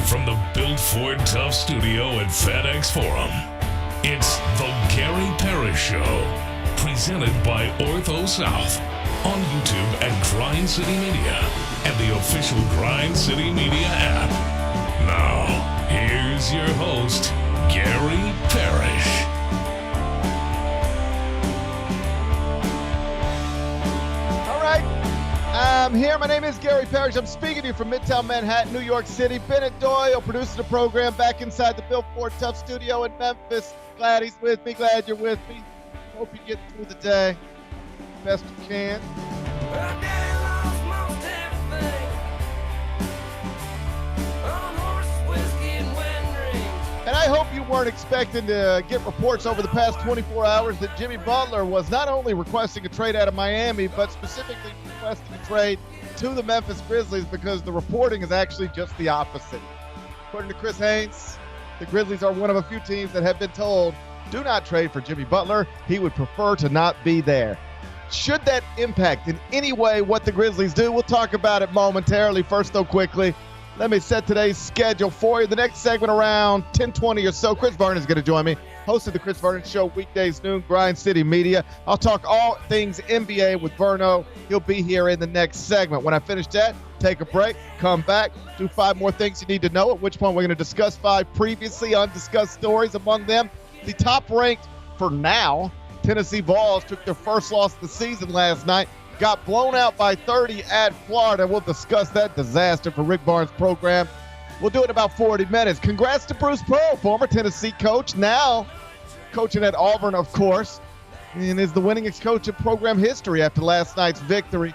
From the Built Ford Tough studio at FedEx Forum, it's the Gary Parrish Show. Presented by Ortho South. On YouTube at Grind City Media and the official Grind City Media app. Now, here's your host, Gary Parrish. I'm here. My name is Gary Parrish. I'm speaking to you from Midtown Manhattan, New York City. Bennett Doyle, producing the program, back inside the Built Ford Tough studio in Memphis. Glad he's with me. Glad you're with me. Hope you get through the day best you can. And I hope you weren't expecting to get reports over the past 24 hours that Jimmy Butler was not only requesting a trade out of Miami, but specifically requesting a trade to the Memphis Grizzlies, because the reporting is actually just the opposite. According to Chris Haynes, the Grizzlies are one of a few teams that have been told, do not trade for Jimmy Butler. He would prefer to not be there. Should that impact in any way what the Grizzlies do? We'll talk about it momentarily. First, though, quickly, let me set today's schedule for you. The next segment around 10:20 or so, Chris Vernon is going to join me. Host of the Chris Vernon Show, weekdays noon, Grind City Media. I'll talk all things NBA with Verno. He'll be here in the next segment. When I finish that, take a break, come back, do 5 more things you need to know, at which point we're going to discuss 5 previously undiscussed stories. Among them, the top-ranked, for now, Tennessee Vols took their first loss of the season last night. Got blown out by 30 at Florida. We'll discuss that disaster for Rick Barnes' program. We'll do it in about 40 minutes. Congrats to Bruce Pearl, former Tennessee coach, now coaching at Auburn, of course, and is the winningest coach in program history after last night's victory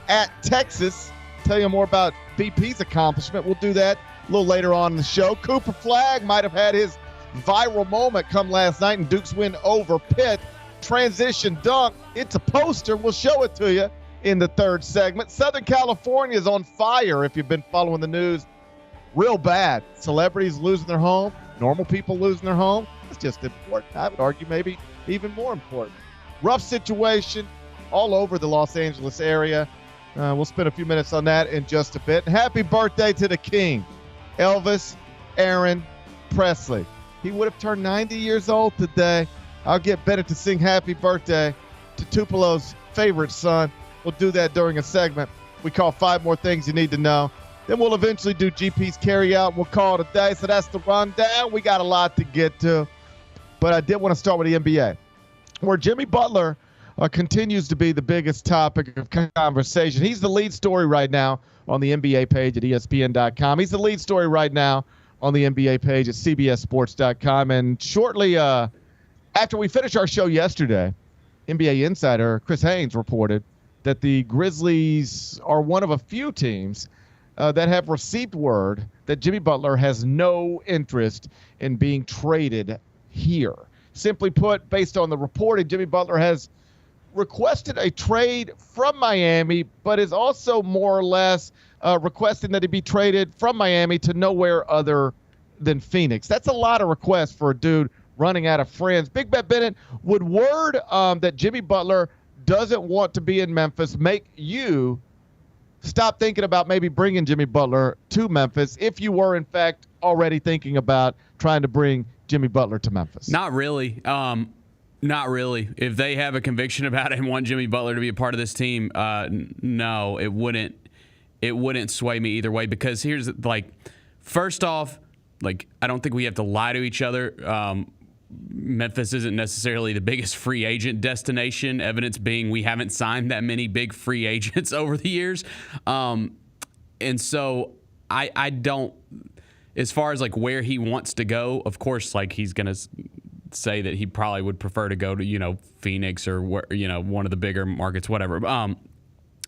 at Texas. Tell you more about BP's accomplishment. We'll do that a little later on in the show. Cooper Flagg might have had his viral moment come last night in Duke's win over Pitt. Transition dunk. It's a poster. We'll show it to you in the third segment. Southern California is on fire if you've been following the news. Real bad. Celebrities losing their home. Normal people losing their home. It's just important. I would argue maybe even more important. Rough situation all over the Los Angeles area. We'll spend a few minutes on that in just a bit. Happy birthday to the king, Elvis Aaron Presley. He would have turned 90 years old today. I'll get Bennett to sing happy birthday to Tupelo's favorite son. We'll do that during a segment we call 5 More Things You Need to Know. Then we'll eventually do GP's carry out. We'll call it a day. So that's the rundown. We got a lot to get to. But I did want to start with the NBA, where Jimmy Butler continues to be the biggest topic of conversation. He's the lead story right now on the NBA page at ESPN.com. He's the lead story right now on the NBA page at CBSSports.com. And shortly after we finished our show yesterday, NBA insider Chris Haynes reported that the Grizzlies are one of a few teams that have received word that Jimmy Butler has no interest in being traded here. Simply put, based on the reporting, Jimmy Butler has requested a trade from Miami, but is also more or less requesting that he be traded from Miami to nowhere other than Phoenix. That's a lot of requests for a dude running out of friends. Big Bet Bennett, would word that Jimmy Butler doesn't want to be in Memphis make you stop thinking about maybe bringing Jimmy Butler to Memphis if you were, in fact, already thinking about trying to bring Jimmy Butler to Memphis? Not really. Not really. If they have a conviction about it and want Jimmy Butler to be a part of this team, no, it wouldn't. It wouldn't sway me either way, because here's, first off, I don't think we have to lie to each other. Memphis isn't necessarily the biggest free agent destination, evidence being we haven't signed that many big free agents over the years. And so I don't, as far as where he wants to go, of course, he's going to say that he probably would prefer to go to, Phoenix or one of the bigger markets, whatever.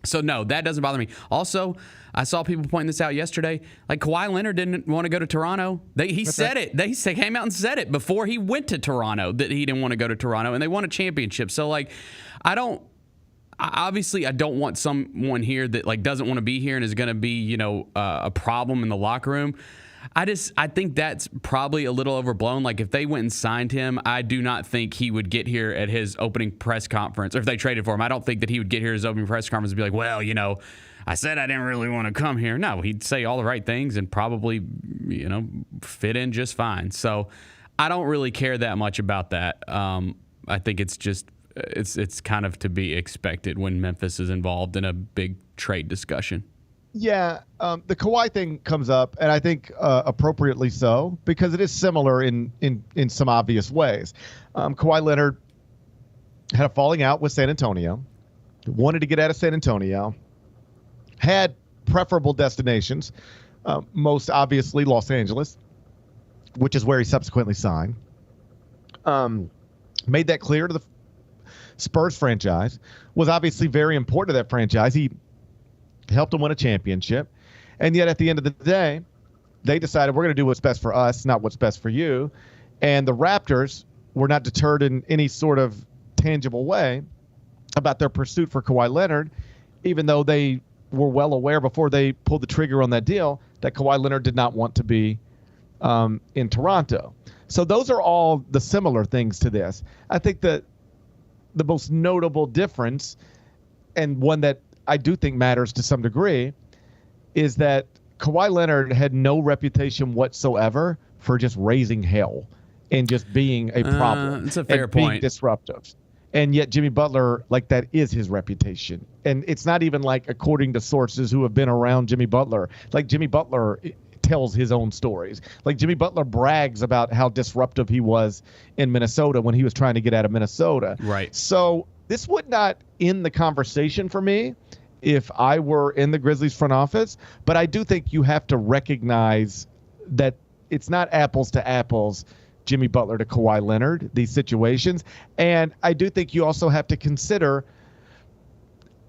So no, that doesn't bother me. Also, I saw people pointing this out yesterday. Kawhi Leonard didn't want to go to Toronto. He said it. They came out and said it before he went to Toronto that he didn't want to go to Toronto, and they won a championship. So I don't want someone here that doesn't want to be here and is going to be a problem in the locker room. I think that's probably a little overblown. If they went and signed him, I do not think he would get here at his opening press conference, or if they traded for him, I don't think that he would get here at his opening press conference and be like, well, I said I didn't really want to come here. No, he'd say all the right things and probably, fit in just fine. So I don't really care that much about that. I think it's just it's kind of to be expected when Memphis is involved in a big trade discussion. Yeah, the Kawhi thing comes up, and I think appropriately so, because it is similar in some obvious ways. Kawhi Leonard had a falling out with San Antonio, wanted to get out of San Antonio, had preferable destinations, most obviously Los Angeles, which is where he subsequently signed. Made that clear to the Spurs franchise, was obviously very important to that franchise. He helped them win a championship. And yet at the end of the day, they decided we're going to do what's best for us, not what's best for you. And the Raptors were not deterred in any sort of tangible way about their pursuit for Kawhi Leonard, even though they were well aware before they pulled the trigger on that deal that Kawhi Leonard did not want to be in Toronto. So those are all the similar things to this. I think that the most notable difference, and one that I do think matters to some degree, is that Kawhi Leonard had no reputation whatsoever for just raising hell and just being a problem. That's a fair point. Being disruptive. And yet Jimmy Butler, like, that is his reputation. And it's not even like according to sources who have been around Jimmy Butler. Like, Jimmy Butler tells his own stories. Like, Jimmy Butler brags about how disruptive he was in Minnesota when he was trying to get out of Minnesota. Right. So this would not end the conversation for me if I were in the Grizzlies front office. But I do think you have to recognize that it's not apples to apples, Jimmy Butler to Kawhi Leonard, these situations. And I do think you also have to consider,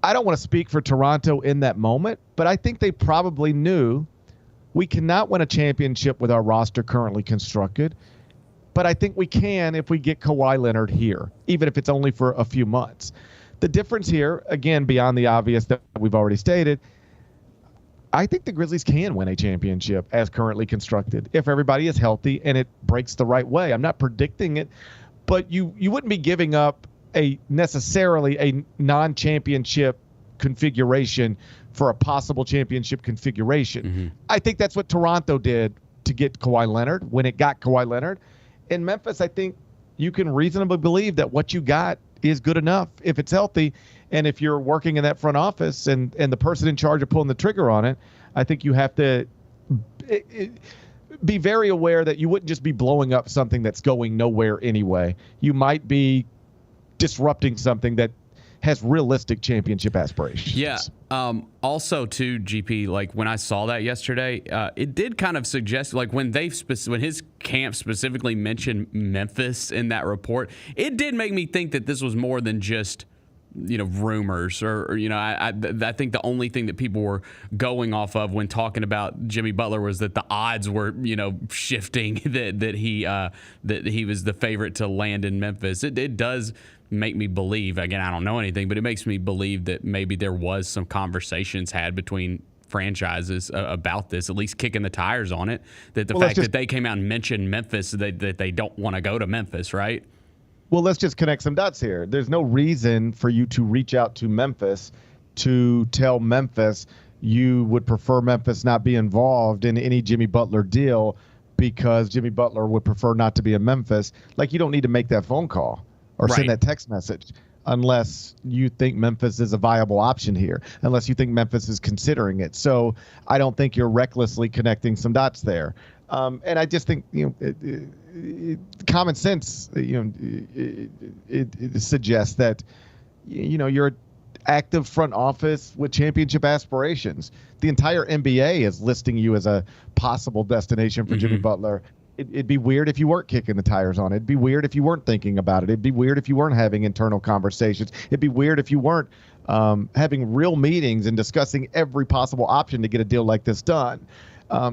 I don't want to speak for Toronto in that moment, but I think they probably knew we cannot win a championship with our roster currently constructed. But I think we can if we get Kawhi Leonard here, even if it's only for a few months. The difference here, again, beyond the obvious that we've already stated, I think the Grizzlies can win a championship as currently constructed if everybody is healthy and it breaks the right way. I'm not predicting it, but you wouldn't be giving up necessarily a non-championship configuration for a possible championship configuration. Mm-hmm. I think that's what Toronto did to get Kawhi Leonard when it got Kawhi Leonard. In Memphis, I think you can reasonably believe that what you got is good enough if it's healthy. And if you're working in that front office and the person in charge of pulling the trigger on it, I think you have to be very aware that you wouldn't just be blowing up something that's going nowhere anyway. You might be disrupting something that has realistic championship aspirations. Yeah. Also, too, GP, like when I saw that yesterday, it did kind of suggest, like when his camp specifically mentioned Memphis in that report, it did make me think that this was more than just, rumors or I think the only thing that people were going off of when talking about Jimmy Butler was that the odds were, shifting that he was the favorite to land in Memphis. It does make me believe, again, I don't know anything, but it makes me believe that maybe there was some conversations had between franchises about this, at least kicking the tires on it, that that they came out and mentioned Memphis, that they don't want to go to Memphis, right? Well, let's just connect some dots here. There's no reason for you to reach out to Memphis to tell Memphis you would prefer Memphis not be involved in any Jimmy Butler deal because Jimmy Butler would prefer not to be in Memphis. Like, you don't need to make that phone call or send that text message unless you think Memphis is a viable option here, unless you think Memphis is considering it. So I don't think you're recklessly connecting some dots there. And I just think, common sense, it suggests that, you're an active front office with championship aspirations. The entire NBA is listing you as a possible destination for Jimmy Butler. It'd be weird if you weren't kicking the tires on it. It'd be weird if you weren't thinking about it. It'd be weird if you weren't having internal conversations. It'd be weird if you weren't having real meetings and discussing every possible option to get a deal like this done.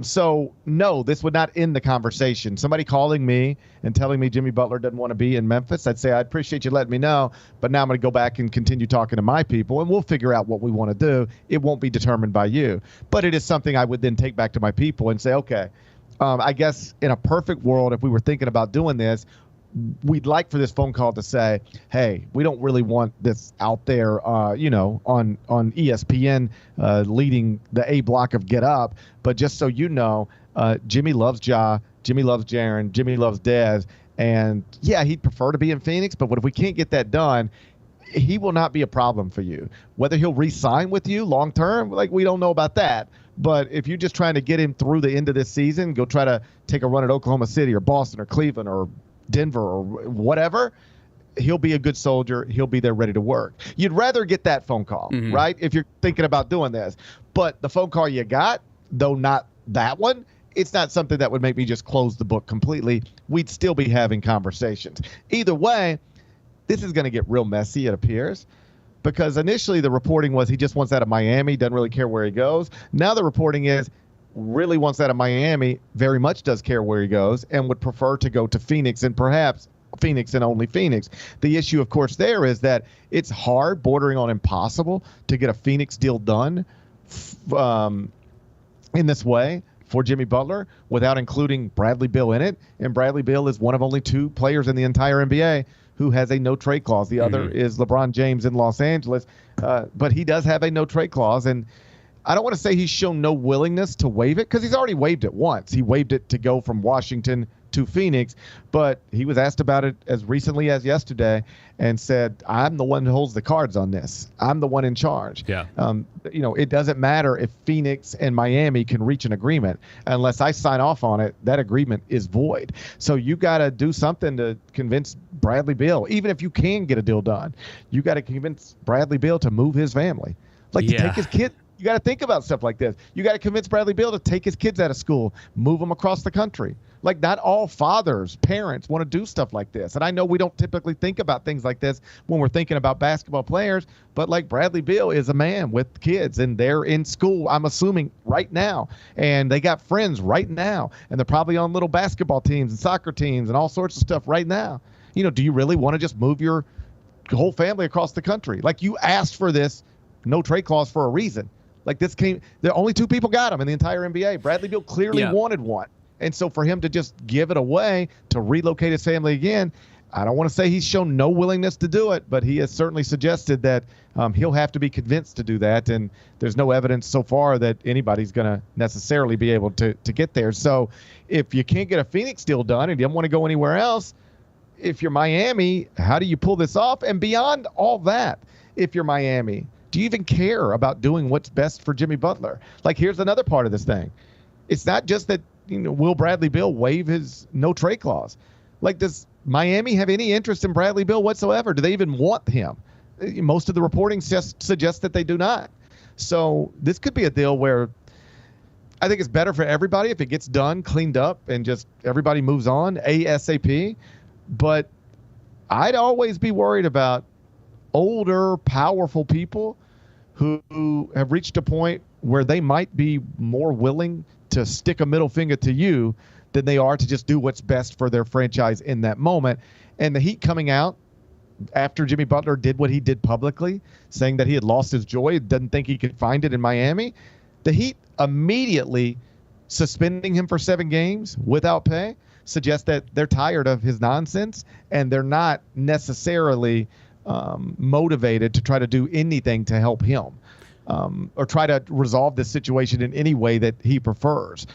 So, no, this would not end the conversation. Somebody calling me and telling me Jimmy Butler doesn't want to be in Memphis, I'd say, I appreciate you letting me know, but now I'm going to go back and continue talking to my people, and we'll figure out what we want to do. It won't be determined by you. But it is something I would then take back to my people and say, okay, I guess in a perfect world, if we were thinking about doing this, we'd like for this phone call to say, hey, we don't really want this out there, on ESPN leading the A block of Get Up. But just so you know, Jimmy loves Ja, Jimmy loves Jaren, Jimmy loves Dez. And, yeah, he'd prefer to be in Phoenix. But if we can't get that done, he will not be a problem for you. Whether he'll re-sign with you long term, we don't know about that. But if you're just trying to get him through the end of this season, go try to take a run at Oklahoma City or Boston or Cleveland or Denver or whatever, he'll be a good soldier. He'll be there ready to work. You'd rather get that phone call, right, if you're thinking about doing this. But the phone call you got, though not that one, it's not something that would make me just close the book completely. We'd still be having conversations. Either way, this is going to get real messy, it appears, because initially the reporting was he just wants out of Miami, doesn't really care where he goes. Now the reporting is really wants out of Miami, very much does care where he goes, and would prefer to go to Phoenix, and perhaps Phoenix and only Phoenix. The issue, of course, there is that it's hard, bordering on impossible, to get a Phoenix deal done in this way for Jimmy Butler without including Bradley Beal in it. And Bradley Beal is one of only 2 players in the entire NBA who has a no-trade clause. The other is LeBron James in Los Angeles, but he does have a no-trade clause. And I don't want to say he's shown no willingness to waive it, because he's already waived it once. He waived it to go from Washington to Phoenix, but he was asked about it as recently as yesterday and said, I'm the one who holds the cards on this. I'm the one in charge. Yeah. It doesn't matter if Phoenix and Miami can reach an agreement. Unless I sign off on it, that agreement is void. So you got to do something to convince Bradley Beal. Even if you can get a deal done, you got to convince Bradley Beal to move his family. To take his kid. You got to think about stuff like this. You got to convince Bradley Beal to take his kids out of school, move them across the country. Not all fathers, parents want to do stuff like this. And I know we don't typically think about things like this when we're thinking about basketball players, but Bradley Beal is a man with kids, and they're in school, I'm assuming, right now. And they got friends right now. And they're probably on little basketball teams and soccer teams and all sorts of stuff right now. Do you really want to just move your whole family across the country? You asked for this no trade clause for a reason. The only 2 people got him in the entire NBA. Bradley Beal clearly wanted one. And so for him to just give it away to relocate his family again, I don't want to say he's shown no willingness to do it, but he has certainly suggested that he'll have to be convinced to do that. And there's no evidence so far that anybody's going to necessarily be able to get there. So if you can't get a Phoenix deal done and you don't want to go anywhere else, if you're Miami, how do you pull this off? And beyond all that, if you're Miami, do you even care about doing what's best for Jimmy Butler? Here's another part of this thing. It's not just that, will Bradley Beal waive his no trade clause? Does Miami have any interest in Bradley Beal whatsoever? Do they even want him? Most of the reporting suggests that they do not. So this could be a deal where I think it's better for everybody if it gets done, cleaned up, and just everybody moves on ASAP. But I'd always be worried about older, powerful people who have reached a point where they might be more willing to stick a middle finger to you than they are to just do what's best for their franchise in that moment. And the Heat coming out after Jimmy Butler did what he did publicly, saying that he had lost his joy, didn't think he could find it in Miami, the Heat immediately suspending him for 7 games without pay suggests that they're tired of his nonsense, and they're not necessarily motivated to try to do anything to help him. Or try to resolve this situation in any way that he prefers.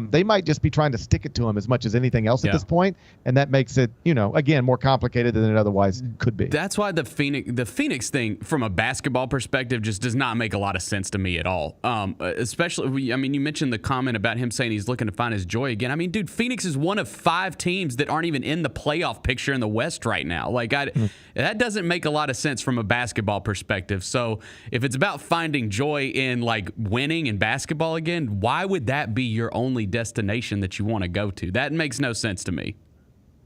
They might just be trying to stick it to him as much as anything else at this point, and that makes it, again, more complicated than it otherwise could be. That's why the Phoenix thing, from a basketball perspective, just does not make a lot of sense to me at all. Especially, you mentioned the comment about him saying he's looking to find his joy again. Dude, Phoenix is one of 5 teams that aren't even in the playoff picture in the West right now. That doesn't make a lot of sense from a basketball perspective. So if it's about finding joy in winning in basketball again, why would that be your only destination that you want to go to? That makes no sense to me.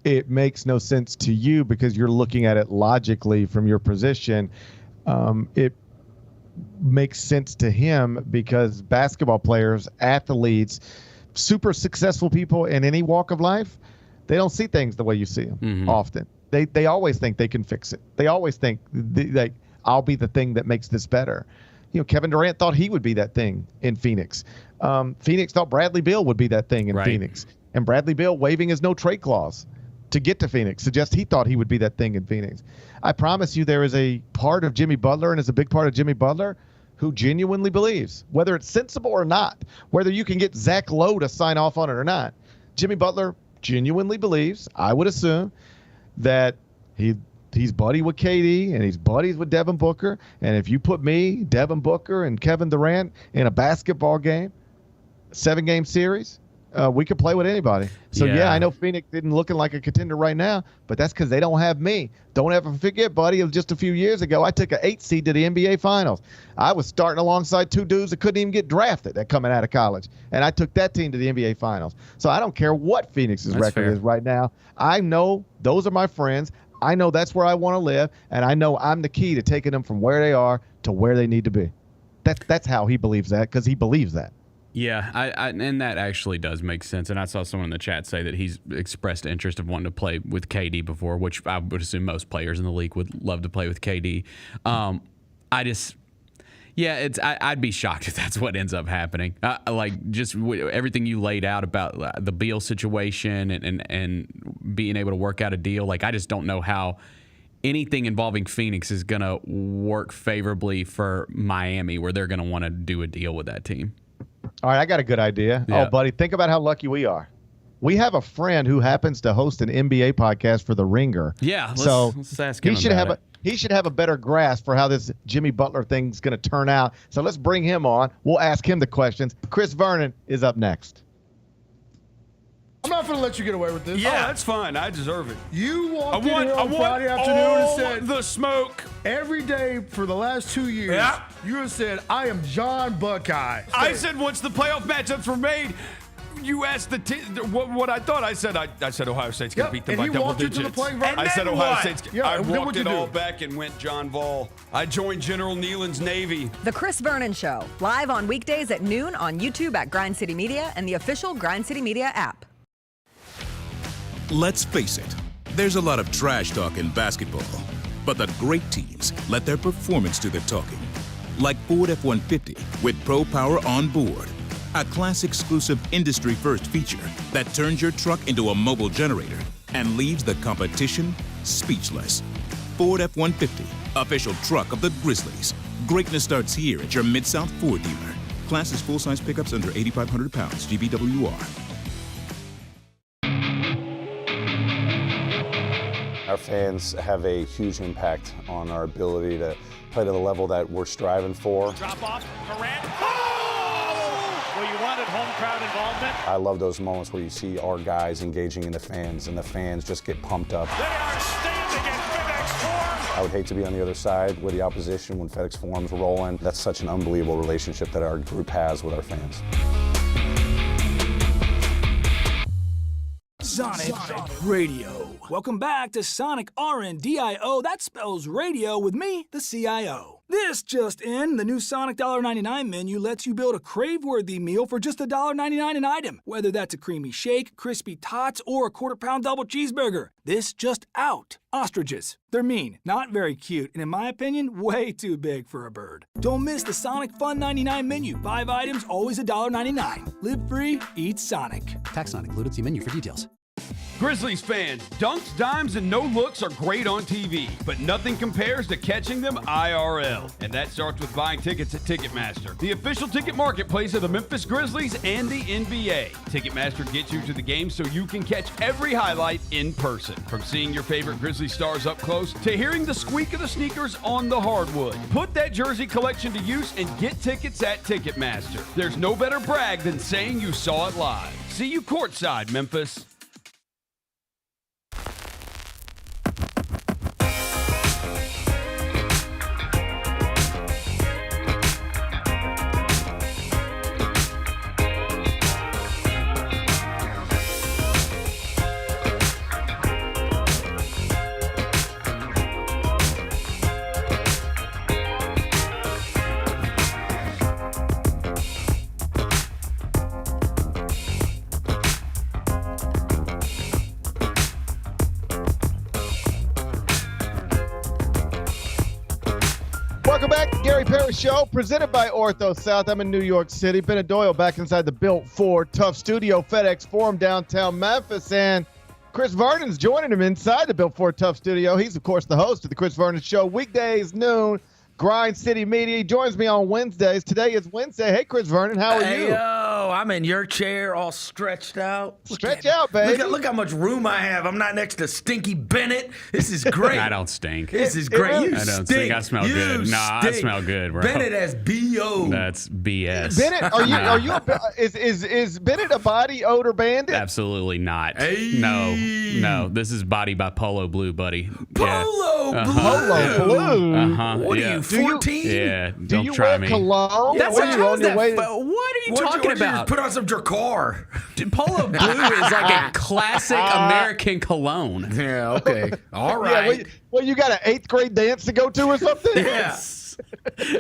It makes no sense to you because you're looking at it logically from your position. It makes sense to him because basketball players, athletes, super successful people in any walk of life, they don't see things the way you see them often. They always think they can fix it. They always think I'll be the thing that makes this better. Kevin Durant thought he would be that thing in Phoenix. Phoenix thought Bradley Beal would be that thing in Phoenix. And Bradley Beal waiving his no trade clause to get to Phoenix, suggest he thought he would be that thing in Phoenix. I promise you there is a part of Jimmy Butler, and it's a big part of Jimmy Butler, who genuinely believes, whether it's sensible or not, whether you can get Zach Lowe to sign off on it or not, Jimmy Butler genuinely believes, I would assume, that he's buddy with KD and he's buddies with Devin Booker. And if you put me, Devin Booker, and Kevin Durant in a basketball game, 7-game series, we could play with anybody. So, yeah, I know Phoenix isn't looking like a contender right now, but that's because they don't have me. Don't ever forget, buddy, it was just a few years ago, I took an 8 seed to the NBA Finals. I was starting alongside 2 dudes that couldn't even get drafted that coming out of college, and I took that team to the NBA Finals. So I don't care what Phoenix's record is right now. I know those are my friends. I know that's where I want to live, and I know I'm the key to taking them from where they are to where they need to be. That's how he believes that, because he believes that. Yeah, and that actually does make sense. And I saw someone in the chat say that he's expressed interest of wanting to play with KD before, which I would assume most players in the league would love to play with KD. I'd be shocked if that's what ends up happening. Everything you laid out about the Beal situation and being able to work out a deal, like I just don't know how anything involving Phoenix is going to work favorably for Miami, where they're going to want to do a deal with that team. All right, I got a good idea. Yeah. Oh, buddy, think about how lucky we are. We have a friend who happens to host an NBA podcast for The Ringer. Yeah, let's ask him. He should have a better grasp for how this Jimmy Butler thing's going to turn out. So let's bring him on. We'll ask him the questions. Chris Vernon is up next. I'm not going to let you get away with this. Yeah, that's fine. I deserve it. You walked in here on Friday afternoon and said the smoke every day for the last 2 years. Yeah. You have said, I am John Buckeye. I said once the playoff matchups were made, you asked what I thought. I said Ohio State's going to beat them by double digits. I said Ohio State's. I walked it all back and went John Vol. I joined General Nealon's Navy. The Chris Vernon Show, live on weekdays at noon on YouTube at Grind City Media and the official Grind City Media app. Let's face it, there's a lot of trash talk in basketball, but the great teams let their performance do the talking. Like Ford F-150 with Pro Power on board, a class-exclusive industry-first feature that turns your truck into a mobile generator and leaves the competition speechless. Ford F-150, official truck of the Grizzlies. Greatness starts here at your Mid-South Ford dealer. Class is full-size pickups under 8,500 pounds, GVWR. Our fans have a huge impact on our ability to play to the level that we're striving for. Drop off, Durant. Oh! Well, you wanted home crowd involvement. I love those moments where you see our guys engaging in the fans, and the fans just get pumped up. They are standing at FedEx Forum. I would hate to be on the other side with the opposition when FedEx Forum's rolling. That's such an unbelievable relationship that our group has with our fans. Sonic Radio. Welcome back to Sonic RNDIO. That spells radio with me, the CIO. This just in, the new Sonic $1.99 menu lets you build a crave-worthy meal for just $1.99 an item. Whether that's a creamy shake, crispy tots, or a quarter-pound double cheeseburger. This just out. Ostriches. They're mean, not very cute, and in my opinion, way too big for a bird. Don't miss the Sonic Fun 99 menu. 5 items, always $1.99. Live free, eat Sonic. Tax not included. See menu for details. Grizzlies fans, dunks, dimes, and no-looks are great on TV, but nothing compares to catching them IRL. And that starts with buying tickets at Ticketmaster, the official ticket marketplace of the Memphis Grizzlies and the NBA. Ticketmaster gets you to the game so you can catch every highlight in person. From seeing your favorite Grizzly stars up close to hearing the squeak of the sneakers on the hardwood. Put that jersey collection to use and get tickets at Ticketmaster. There's no better brag than saying you saw it live. See you courtside, Memphis. Welcome back to Gary Parrish Show, presented by Ortho South. I'm in New York City. Bennett Doyle back inside the Built Ford Tough Studio, FedEx Forum, downtown Memphis. And Chris Vernon's joining him inside the Built Ford Tough studio. He's, of course, the host of the Chris Vernon Show, weekdays, noon, Grind City Media. He joins me on Wednesdays. Today is Wednesday. Hey, Chris Vernon, how are you? Yo, I'm in your chair all stretched out. Stretch out, baby. Look how much room I have. I'm not next to Stinky Bennett. This is great. I don't stink. This is great. Really? You I don't stink. stink. I smell good. Nah, I smell good, bro. Bennett has B.O. That's BS. Bennett, are you is Bennett a body odor bandit? Absolutely not. Hey. No. This is Body by Polo Blue, buddy. Polo Blue. Polo Blue. What are you, 14? Yeah, Do don't you try wear me. cologne? That's What are you on your way? what are you What'd talking you about? just put on some Dracar. Dude, Polo Blue is like a classic American cologne. Yeah, okay. All right. Yeah, well, you got an 8th grade dance to go to or something? Yes.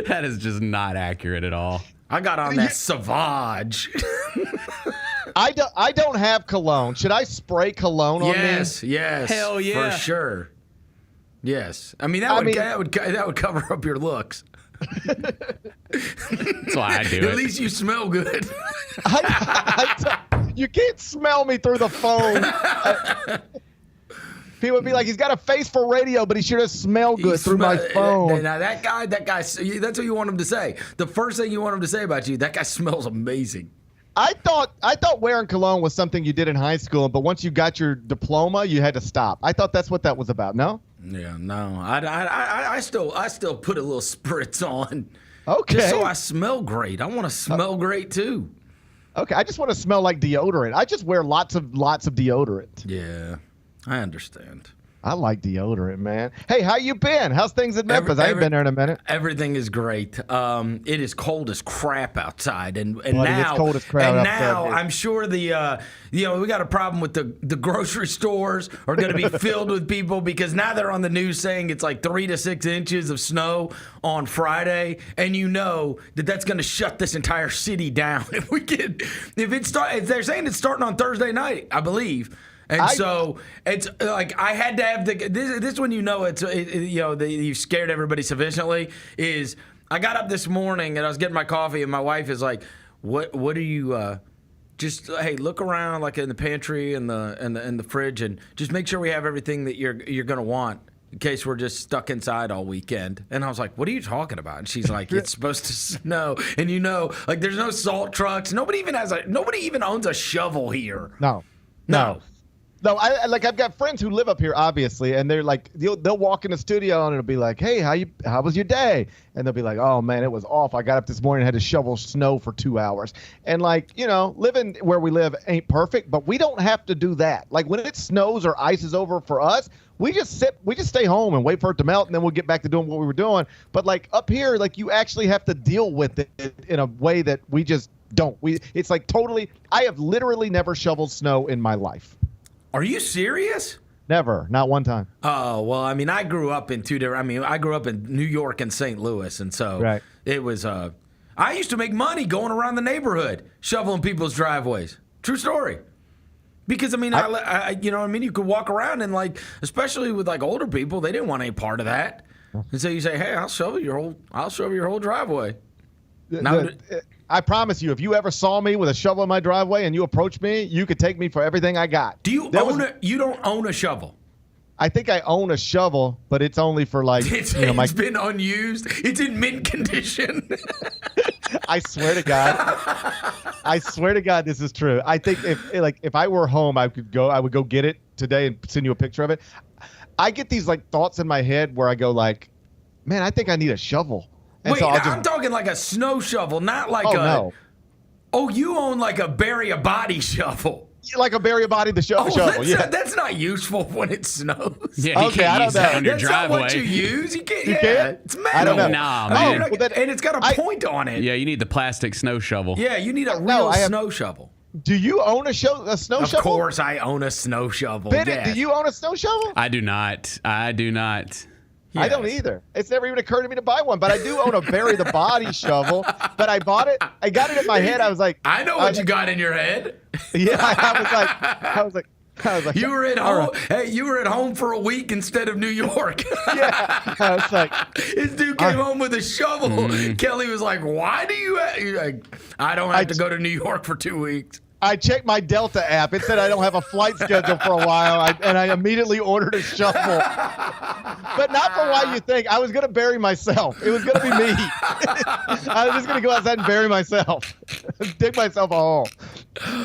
That is just not accurate at all. I got on that Savage. I don't have cologne. Should I spray cologne on me? Yes. Hell yeah. For sure. Yes. I mean, that would cover up your looks. That's why I do it. At least you smell good. You can't smell me through the phone. People would be like, he's got a face for radio, but he sure does smell good through my phone. Now, that guy, that's what you want him to say. The first thing you want him to say about you, that guy smells amazing. I thought wearing cologne was something you did in high school, but once you got your diploma, you had to stop. I thought that's what that was about. No? Yeah, no. I still put a little spritz on. Okay. Just so I smell great. I want to smell great too. Okay, I just want to smell like deodorant. I just wear lots of deodorant. Yeah, I understand. I like deodorant, man. Hey, how you been? How's things in Memphis? I ain't been there in a minute. Everything is great. It is cold as crap outside, and Buddy, now it's cold as crap outside, now dude. I'm sure we got a problem with the grocery stores are going to be filled with people because now they're on the news saying it's like 3 to 6 inches of snow on Friday, and you know that's going to shut this entire city down if they're saying it's starting on Thursday night, I believe. And so it's like I had to have this when you've scared everybody sufficiently is I got up this morning and I was getting my coffee and my wife is like, what are you just hey, look around like in the pantry and the fridge and just make sure we have everything that you're gonna want in case we're just stuck inside all weekend. And I was like, what are you talking about? And she's like, it's supposed to snow, and like there's no salt trucks. Nobody even owns a shovel here. No. No, I've got friends who live up here, obviously, and they're like, they'll walk in the studio and it'll be like, hey, how was your day? And they'll be like, oh man, it was off. I got up this morning and had to shovel snow for 2 hours. And like, living where we live ain't perfect, but we don't have to do that. Like when it snows or ice is over for us, we just stay home and wait for it to melt, and then we'll get back to doing what we were doing. But like up here, like you actually have to deal with it in a way that we just don't. It's like totally. I have literally never shoveled snow in my life. Are you serious? Never, not one time. Oh, well, I mean, I grew up in I grew up in New York and St. Louis, and so it was, I used to make money going around the neighborhood, shoveling people's driveways. True story. Because, I mean, you could walk around and, like, especially with, like, older people, they didn't want any part of that. And so you say, hey, I'll shovel your whole driveway. I promise you, if you ever saw me with a shovel in my driveway and you approached me, you could take me for everything I got. You don't own a shovel? I think I own a shovel, but it's only for like it's been unused. It's in mint condition. I swear to God, this is true. I think if I were home, I would go get it today and send you a picture of it. I get these like thoughts in my head where I go like, man, I think I need a shovel. And wait, I'm talking like a snow shovel, not like no. Oh, you own like a bury a body shovel. Like a bury a body shovel. That's not useful when it snows. Yeah, you can't use that on your driveway. That's not what you use. You can't. It's metal. I don't know. Nah, man. And it's got a point on it. Yeah, you need the plastic snow shovel. Yeah, you need a real snow shovel. Do you own a snow shovel? Of course, I own a snow shovel. Bennett, do you own a snow shovel? I do not. Yes. I don't either. It's never even occurred to me to buy one, but I do own a bury the body shovel. But I bought it. I got it in my head. I was like, I know what you got in your head. Yeah, I was like, you were at home. Hey, you were at home for a week instead of New York. Yeah, I was like, this dude came home with a shovel. Kelly was like, "Why do you?" Like, I don't have to go to New York for 2 weeks. I checked my Delta app. It said I don't have a flight schedule for a while, and I immediately ordered a shovel. But not for why you think. I was going to bury myself. It was going to be me. I was just going to go outside and bury myself, dig myself a hole.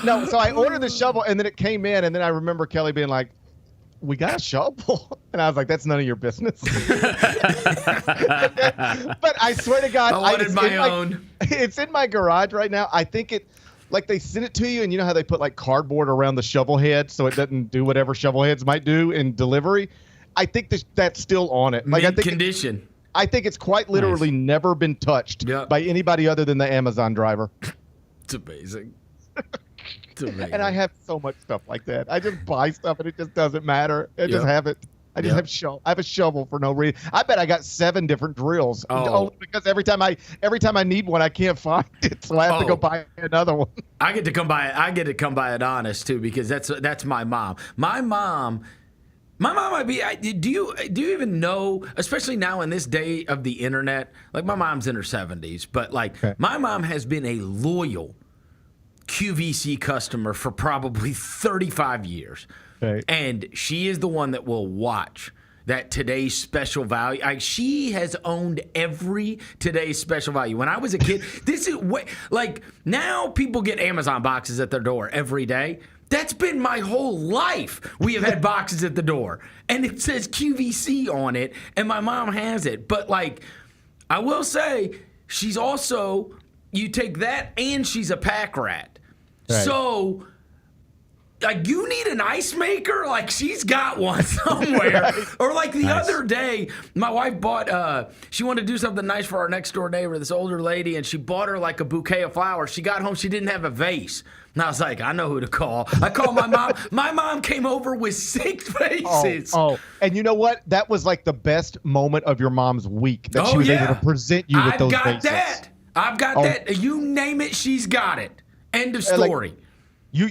No, so I ordered the shovel, and then it came in, and then I remember Kelly being like, we got a shovel. And I was like, that's none of your business. But I swear to God, I wanted my own. It's in my garage right now. I think it, like they send it to you, and you know how they put like cardboard around the shovel head so it doesn't do whatever shovel heads might do in delivery. I think that's still on it. Like, I think condition. I think it's quite literally never been touched by anybody other than the Amazon driver. It's amazing. And I have so much stuff like that. I just buy stuff and it just doesn't matter. I just have it. I just have a shovel for no reason. I bet I got 7 different drills. Oh, because every time I need one, I can't find it, so I have to go buy another one. I get to come by it. I get to come by it honest too, because that's my mom. My mom might be. Do you even know? Especially now in this day of the internet, like my mom's in her 70s, but like my mom has been a loyal QVC customer for probably 35 years. And she is the one that will watch that Today's Special Value. She has owned every Today's Special Value. When I was a kid, this is like now people get Amazon boxes at their door every day. That's been my whole life. We have had boxes at the door, and it says QVC on it, and my mom has it. But like, I will say, she's also, you take that, and she's a pack rat. So, like, you need an ice maker? Like, she's got one somewhere. Or like the other day, my wife bought, she wanted to do something nice for our next door neighbor, this older lady, and she bought her like a bouquet of flowers. She got home, she didn't have a vase. And I was like, I know who to call. I called my mom. My mom came over with 6 vases. And you know what? That was like the best moment of your mom's week, that she was able to present you with those vases. I've got that. You name it, she's got it. End of story. Like,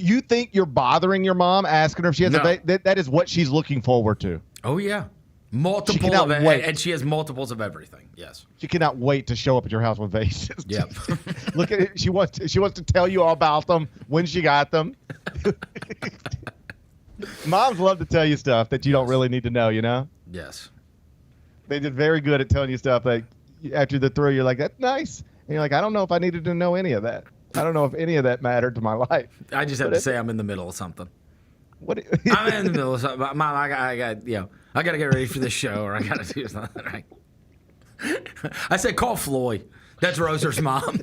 you think you're bothering your mom asking her if she has a vase? That is what she's looking forward to. Oh, yeah. Multiple of it, and she has multiples of everything. Yes. She cannot wait to show up at your house with vases. Yep. Look at it. She wants to tell you all about them, when she got them. Moms love to tell you stuff that you don't really need to know, you know? Yes. They did very good at telling you stuff that after the throw, you're like, that's nice. And you're like, I don't know if I needed to know any of that. I don't know if any of that mattered to my life. I just have to say I'm in the middle of something. I'm in the middle of something. Mom, I got to get ready for this show, or I got to do something. Right? I said, call Floyd. That's Roser's mom.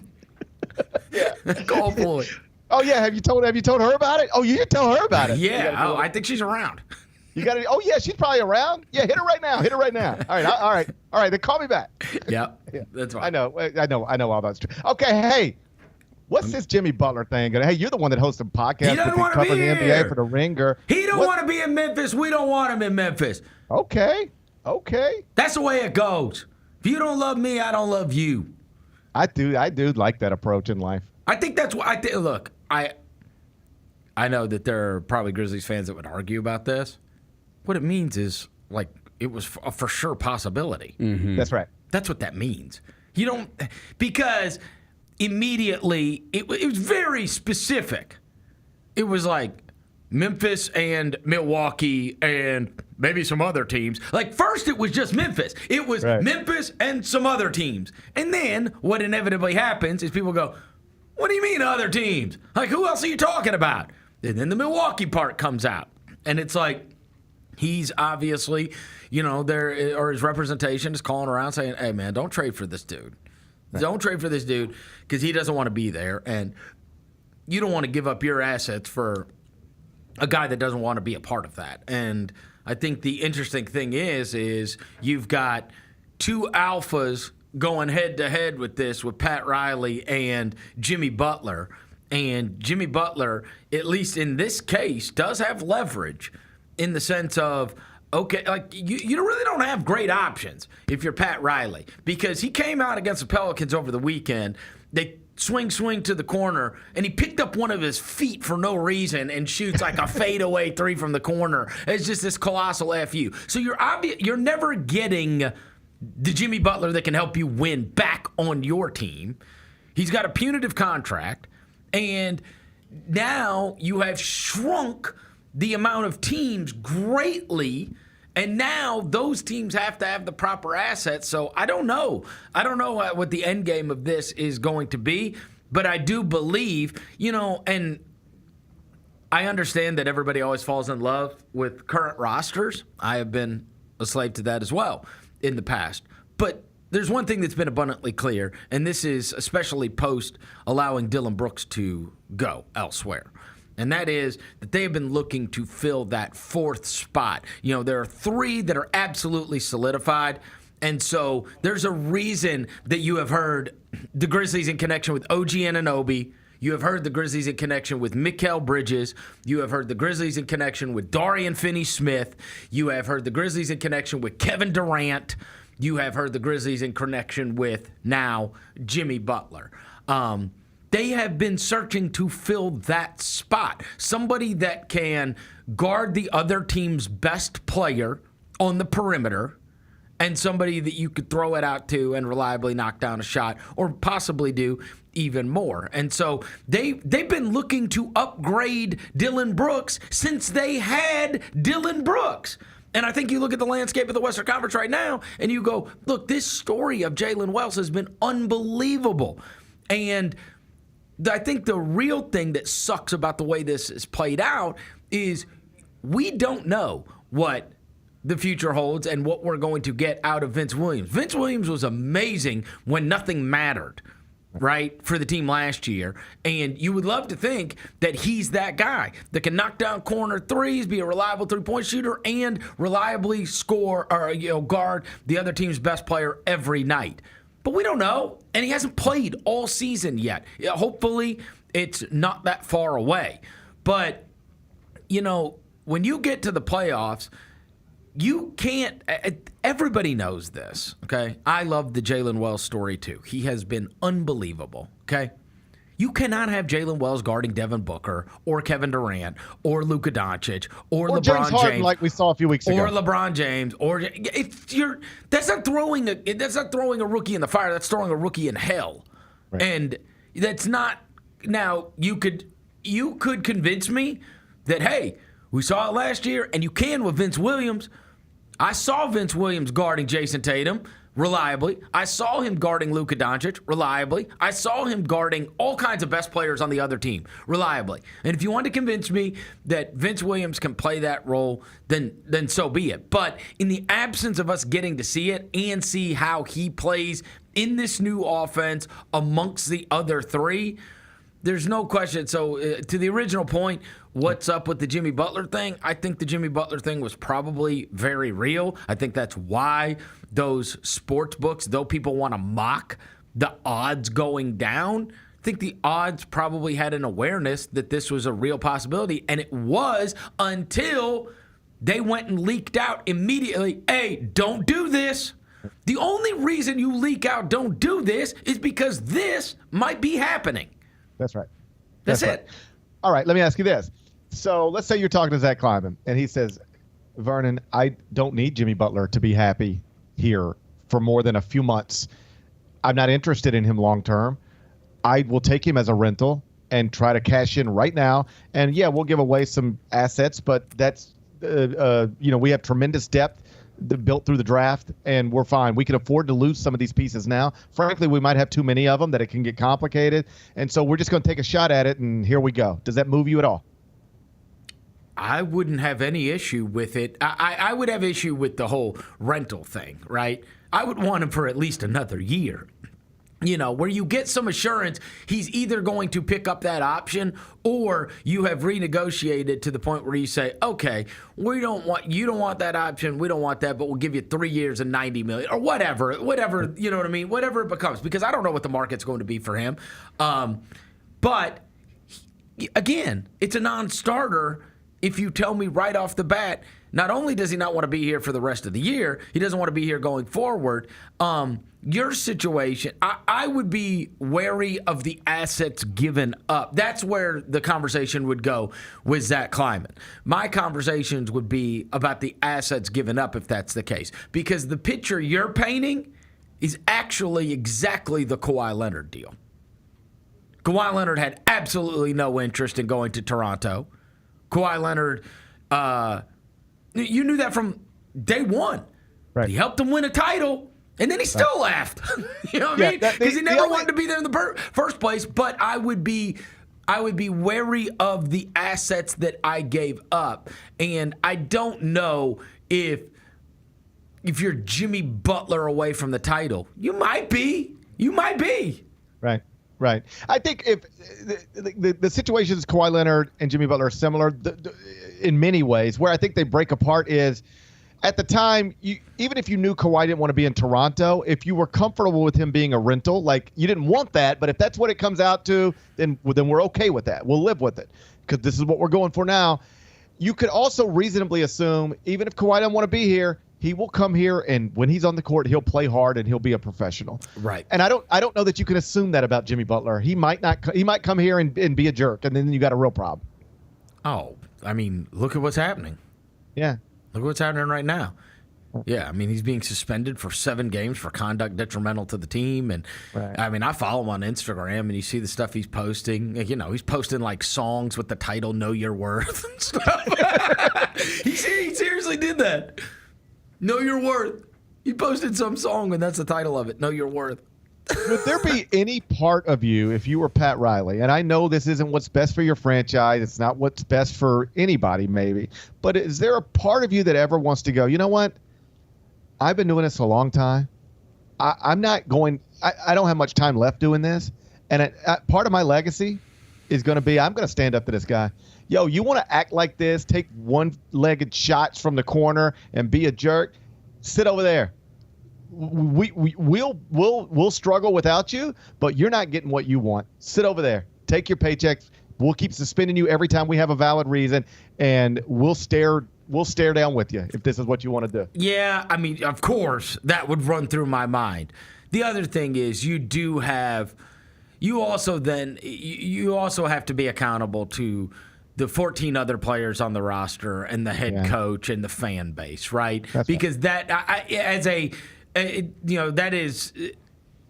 Yeah. Call Floyd. Oh yeah, have you told her about it? Oh, you can tell her about it. Yeah. I think she's around. You got to. Oh yeah, she's probably around. Yeah, hit her right now. All right. Then call me back. Yeah. That's right. I know all that's true. Okay, hey. What's this Jimmy Butler thing? Hey, you're the one that hosts a podcast covering the NBA for the Ringer. He don't want to be in Memphis. We don't want him in Memphis. Okay. That's the way it goes. If you don't love me, I don't love you. I do like that approach in life. I think that's what look, I know that there are probably Grizzlies fans that would argue about this. What it means is, like, it was a for sure possibility. Mm-hmm. That's right. That's what that means. You don't, because immediately, it was very specific. It was like Memphis and Milwaukee and maybe some other teams. Like, first it was just Memphis. It was Memphis and some other teams. And then what inevitably happens is people go, what do you mean other teams? Like, who else are you talking about? And then the Milwaukee part comes out. And it's like, he's obviously, his representation is calling around saying, hey, man, don't trade for this dude. Don't trade for this dude because he doesn't want to be there. And you don't want to give up your assets for a guy that doesn't want to be a part of that. And I think the interesting thing is you've got 2 alphas going head-to-head with this, with Pat Riley and Jimmy Butler. And Jimmy Butler, at least in this case, does have leverage in the sense of, okay, like you really don't have great options if you're Pat Riley, because he came out against the Pelicans over the weekend. They swing to the corner, and he picked up one of his feet for no reason and shoots like a fadeaway 3 from the corner. It's just this colossal FU. So you're never getting the Jimmy Butler that can help you win back on your team. He's got a punitive contract, and now you have shrunk the amount of teams greatly, and now those teams have to have the proper assets. So I don't know. I don't know what the end game of this is going to be, but I do believe, and I understand that everybody always falls in love with current rosters. I have been a slave to that as well in the past. But there's one thing that's been abundantly clear, and this is especially post allowing Dylan Brooks to go elsewhere. And that is that they have been looking to fill that fourth spot. There are three that are absolutely solidified. And so there's a reason that you have heard the Grizzlies in connection with OG Anunoby. You have heard the Grizzlies in connection with Mikal Bridges. You have heard the Grizzlies in connection with Dorian Finney-Smith. You have heard the Grizzlies in connection with Kevin Durant. You have heard the Grizzlies in connection with now Jimmy Butler. They have been searching to fill that spot. Somebody that can guard the other team's best player on the perimeter, and somebody that you could throw it out to and reliably knock down a shot, or possibly do even more. And so they've been looking to upgrade Dylan Brooks since they had Dylan Brooks. And I think you look at the landscape of the Western Conference right now, and you go, look, this story of Jalen Wells has been unbelievable. And I think the real thing that sucks about the way this is played out is we don't know what the future holds and what we're going to get out of Vince Williams. Vince Williams was amazing when nothing mattered, right, for the team last year. And you would love to think that he's that guy that can knock down corner threes, be a reliable three-point shooter, and reliably score or guard the other team's best player every night. But we don't know, and he hasn't played all season yet. Hopefully, it's not that far away. But, when you get to the playoffs, you can't – everybody knows this, okay? I love the Jalen Wells story, too. He has been unbelievable, okay? You cannot have Jalen Wells guarding Devin Booker or Kevin Durant or Luka Doncic or LeBron James Harden, James, like we saw a few weeks ago, or LeBron James, or that's not throwing a rookie in the fire. That's throwing a rookie in hell, right. And that's not. Now you could convince me that hey, we saw it last year, and you can with Vince Williams. I saw Vince Williams guarding Jason Tatum reliably. I saw him guarding Luka Doncic reliably. I saw him guarding all kinds of best players on the other team reliably. And if you want to convince me that Vince Williams can play that role, then so be it. But in the absence of us getting to see it and see how he plays in this new offense amongst the other three, there's no question. So to the original point, what's up with the Jimmy Butler thing? I think the Jimmy Butler thing was probably very real. I think that's why those sports books, though people want to mock the odds going down, I think the odds probably had an awareness that this was a real possibility. And it was until they went and leaked out immediately, hey, don't do this. The only reason you leak out don't do this is because this might be happening. That's right. That's it. Right. All right, let me ask you this. So let's say you're talking to Zach Kleiman, and he says, Vernon, I don't need Jimmy Butler to be happy here for more than a few months. I'm not interested in him long term. I will take him as a rental and try to cash in right now. And, yeah, we'll give away some assets, but that's, we have tremendous depth built through the draft, and we're fine. We can afford to lose some of these pieces now. Frankly, we might have too many of them that it can get complicated. And so we're just going to take a shot at it, and here we go. Does that move you at all? I wouldn't have any issue with it. I would have issue with the whole rental thing, right? I would want him for at least another year. Where you get some assurance he's either going to pick up that option or you have renegotiated to the point where you say, okay, you don't want that option, we don't want that, but we'll give you 3 years and $90 million or whatever, you know what I mean? Whatever it becomes, because I don't know what the market's going to be for him. But again, it's a non-starter if you tell me right off the bat, not only does he not want to be here for the rest of the year, he doesn't want to be here going forward. Your situation, I would be wary of the assets given up. That's where the conversation would go with Zach Kleiman. My conversations would be about the assets given up if that's the case. Because the picture you're painting is actually exactly the Kawhi Leonard deal. Kawhi Leonard had absolutely no interest in going to Toronto. Kawhi Leonard, you knew that from day one. Right. He helped him win a title, and then he still left. You know what I mean? Because he never wanted to be there in the first place. But I would be wary of the assets that I gave up, and I don't know if you're Jimmy Butler away from the title. You might be. Right. Right. I think if the situations Kawhi Leonard and Jimmy Butler are similar in many ways, where I think they break apart is at the time, even if you knew Kawhi didn't want to be in Toronto, if you were comfortable with him being a rental, like you didn't want that, but if that's what it comes out to, then we're okay with that. We'll live with it because this is what we're going for now. You could also reasonably assume, even if Kawhi doesn't want to be here, he will come here, and when he's on the court, he'll play hard and he'll be a professional. Right. And I don't know that you can assume that about Jimmy Butler. He might not. He might come here and be a jerk, and then you got a real problem. Oh, I mean, look at what's happening. Yeah. Look at what's happening right now. Yeah, I mean, he's being suspended for 7 games for conduct detrimental to the team. And, I mean, I follow him on Instagram, and you see the stuff he's posting. You know, he's posting, like, songs with the title Know Your Worth and stuff. He seriously did that. Know Your Worth. He posted some song, and that's the title of it, Know Your Worth. Would there be any part of you, if you were Pat Riley, and I know this isn't what's best for your franchise, it's not what's best for anybody maybe, but is there a part of you that ever wants to go, you know what? I've been doing this a long time. I'm not going – I don't have much time left doing this, and part of my legacy is going to be I'm going to stand up to this guy. Yo, you want to act like this, take one-legged shots from the corner and be a jerk? Sit over there. We'll struggle without you, but you're not getting what you want. Sit over there. Take your paychecks. We'll keep suspending you every time we have a valid reason, and we'll stare down with you if this is what you want to do. Yeah, I mean, of course, that would run through my mind. The other thing is you also have to be accountable to the 14 other players on the roster and the head coach and the fan base, right? Because that is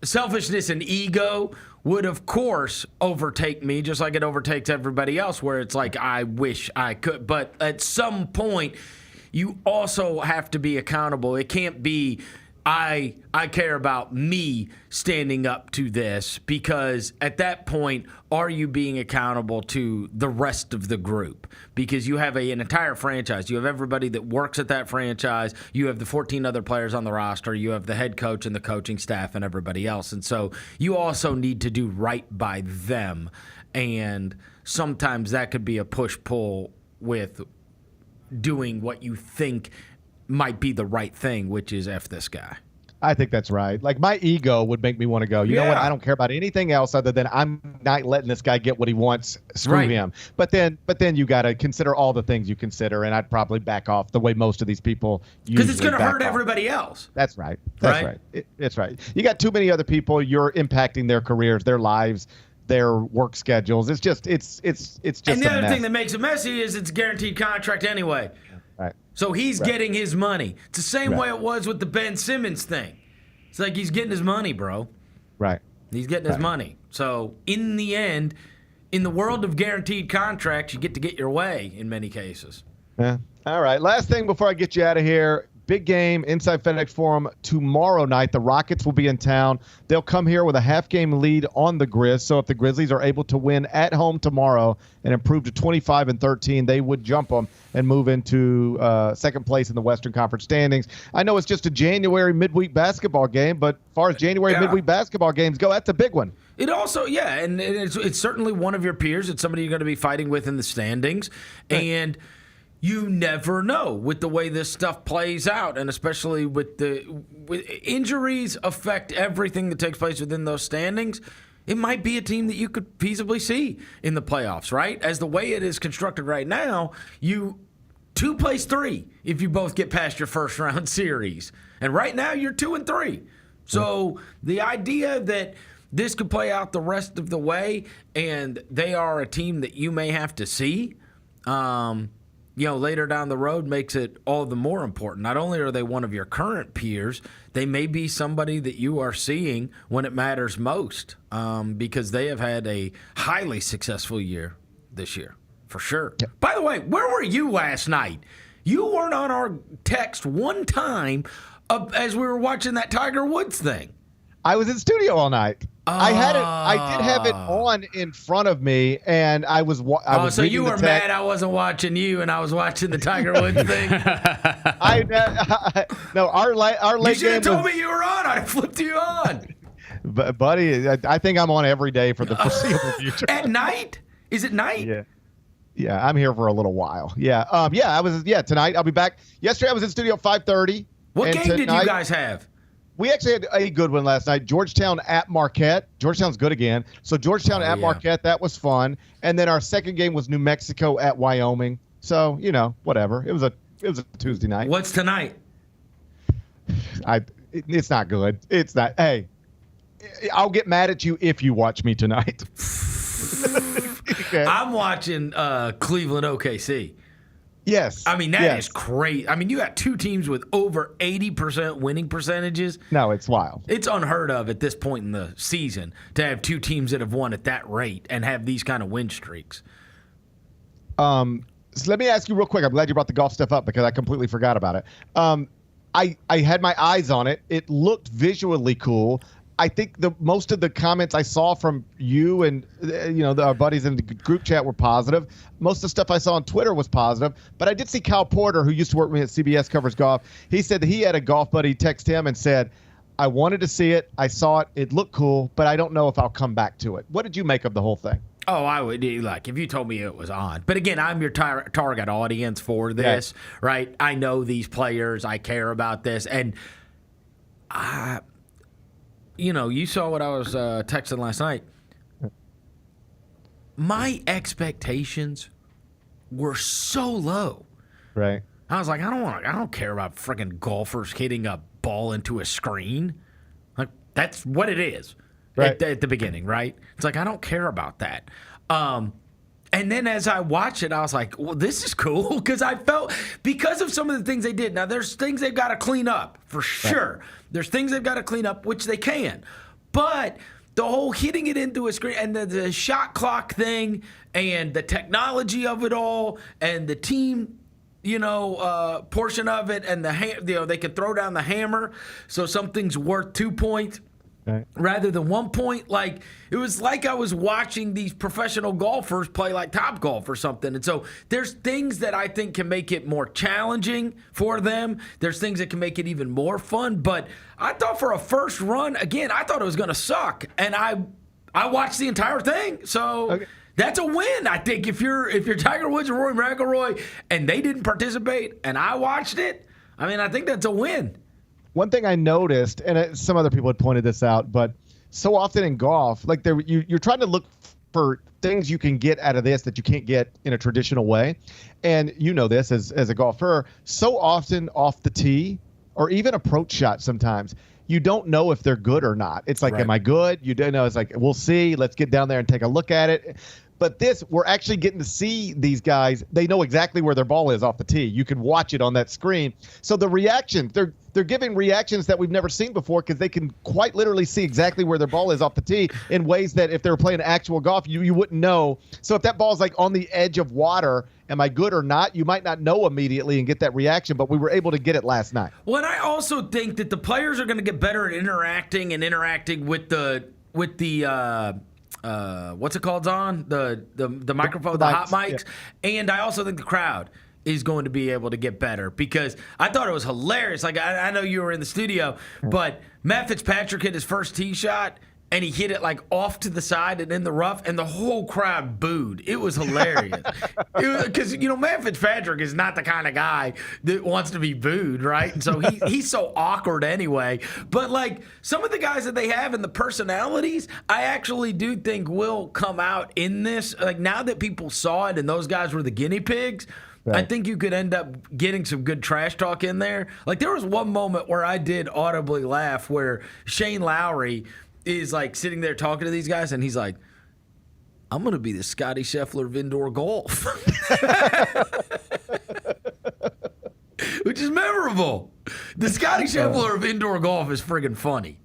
selfishness and ego would, of course, overtake me just like it overtakes everybody else, where it's like, I wish I could. But at some point, you also have to be accountable. It can't be, I care about me standing up to this, because at that point, are you being accountable to the rest of the group? Because you have an entire franchise. You have everybody that works at that franchise. You have the 14 other players on the roster. You have the head coach and the coaching staff and everybody else. And so you also need to do right by them. And sometimes that could be a push-pull with doing what you think might be the right thing, which is F this guy. I think that's right. Like, my ego would make me want to go, you know what? I don't care about anything else other than I'm not letting this guy get what he wants. Screw him. But then you got to consider all the things you consider, and I'd probably back off the way most of these people usually because it's going to hurt off. Everybody else. That's right. That's right. It's right. You got too many other people. You're impacting their careers, their lives, their work schedules. It's just it's just and the other mess. thing that makes it messy is it's a guaranteed contract anyway. Right. So he's getting his money. It's the same way it was with the Ben Simmons thing. It's like he's getting his money, bro. Right. He's getting his money. So in the end, in the world of guaranteed contracts, you get to get your way in many cases. Yeah. All right. Last thing before I get you out of here. Big game inside FedEx Forum tomorrow night. The Rockets will be in town. They'll come here with a half-game lead on the Grizz. So if the Grizzlies are able to win at home tomorrow and improve to 25-13, they would jump them and move into second place in the Western Conference standings. I know it's just a January midweek basketball game, but as far as January midweek basketball games go, that's a big one. It also, and it's certainly one of your peers. It's somebody you're going to be fighting with in the standings. Right. And you never know with the way this stuff plays out, and especially with injuries affect everything that takes place within those standings. It might be a team that you could feasibly see in the playoffs, right? As the way it is constructed right now, 2 plays 3 if you both get past your first round series. And right now you're 2-3. So the idea that this could play out the rest of the way and they are a team that you may have to see, later down the road makes it all the more important. Not only are they one of your current peers, they may be somebody that you are seeing when it matters most, because they have had a highly successful year this year, for sure. Yeah. By the way, where were you last night? You weren't on our text one time as we were watching that Tiger Woods thing. I was in studio all night. I did have it on in front of me, and I was so you were mad I wasn't watching you, and I was watching the Tiger Woods thing. No, our late game. You should have told me you were on. I flipped you on. But buddy, I think I'm on every day for the foreseeable future. At night? Is it night? Yeah, I'm here for a little while. Yeah, tonight I'll be back. Yesterday I was in studio at 5:30. What game did you guys have? We actually had a good one last night. Georgetown at Marquette. Georgetown's good again. So Georgetown at Marquette, that was fun. And then our second game was New Mexico at Wyoming. So, whatever. It was a Tuesday night. What's tonight? It's not good. It's not. Hey, I'll get mad at you if you watch me tonight. Okay. I'm watching Cleveland OKC. Yes. I mean, that is crazy. I mean, you got two teams with over 80% winning percentages. No, it's wild. It's unheard of at this point in the season to have two teams that have won at that rate and have these kind of win streaks. So let me ask you real quick. I'm glad you brought the golf stuff up because I completely forgot about it. I had my eyes on it. It looked visually cool. I think most of the comments I saw from you and our buddies in the group chat were positive. Most of the stuff I saw on Twitter was positive. But I did see Kyle Porter, who used to work with me at CBS, covers golf. He said that he had a golf buddy text him and said, I wanted to see it. I saw it. It looked cool, but I don't know if I'll come back to it. What did you make of the whole thing? Oh, I would if you told me it was on. But again, I'm your target audience for this, right? I know these players. I care about this. And you saw what I was texting last night. My expectations were so low. Right. I was like, I don't care about freaking golfers hitting a ball into a screen. Like, that's what it is at the beginning, right? It's like, I don't care about that. And then as I watched it, I was like, well, this is cool because I felt because of some of the things they did. Now, there's things they've got to clean up for sure. Right. There's things they've got to clean up, which they can. But the whole hitting it into a screen and the shot clock thing and the technology of it all and the team, portion of it and they can throw down the hammer so something's worth 2 points. Right. Rather than 1 point, like it was like I was watching these professional golfers play like Topgolf or something. And so there's things that I think can make it more challenging for them. There's things that can make it even more fun. But I thought for a first run, again, I thought it was going to suck, and I watched the entire thing. So that's a win. I think if you're Tiger Woods and Rory McIlroy and they didn't participate and I watched it, I mean, I think that's a win. One thing I noticed, and some other people had pointed this out, but so often in golf, like you're trying to look for things you can get out of this that you can't get in a traditional way. And you know this as a golfer, so often off the tee or even approach shots sometimes, you don't know if they're good or not. It's like, am I good? You don't know. It's like, we'll see. Let's get down there and take a look at it. But we're actually getting to see these guys. They know exactly where their ball is off the tee. You can watch it on that screen. So the reactions, they're giving reactions that we've never seen before because they can quite literally see exactly where their ball is off the tee in ways that if they were playing actual golf, you wouldn't know. So if that ball's like on the edge of water, am I good or not? You might not know immediately and get that reaction, but we were able to get it last night. Well, and I also think that the players are going to get better at interacting with the what's it called, Zon? The microphone, the hot mics. Yeah. And I also think the crowd is going to be able to get better because I thought it was hilarious. Like, I know you were in the studio, but Matt Fitzpatrick hit his first tee shot, and he hit it like off to the side and in the rough, and the whole crowd booed. It was hilarious. Because, Matt Fitzpatrick is not the kind of guy that wants to be booed, right? And so he's so awkward anyway. But, like, some of the guys that they have and the personalities, I actually do think will come out in this. Like, now that people saw it and those guys were the guinea pigs, right. I think you could end up getting some good trash talk in there. Like, there was one moment where I did audibly laugh where Shane Lowry is like sitting there talking to these guys, and he's like, I'm going to be the Scotty Scheffler of indoor golf. which is memorable. The Scotty Scheffler of indoor golf is friggin' funny.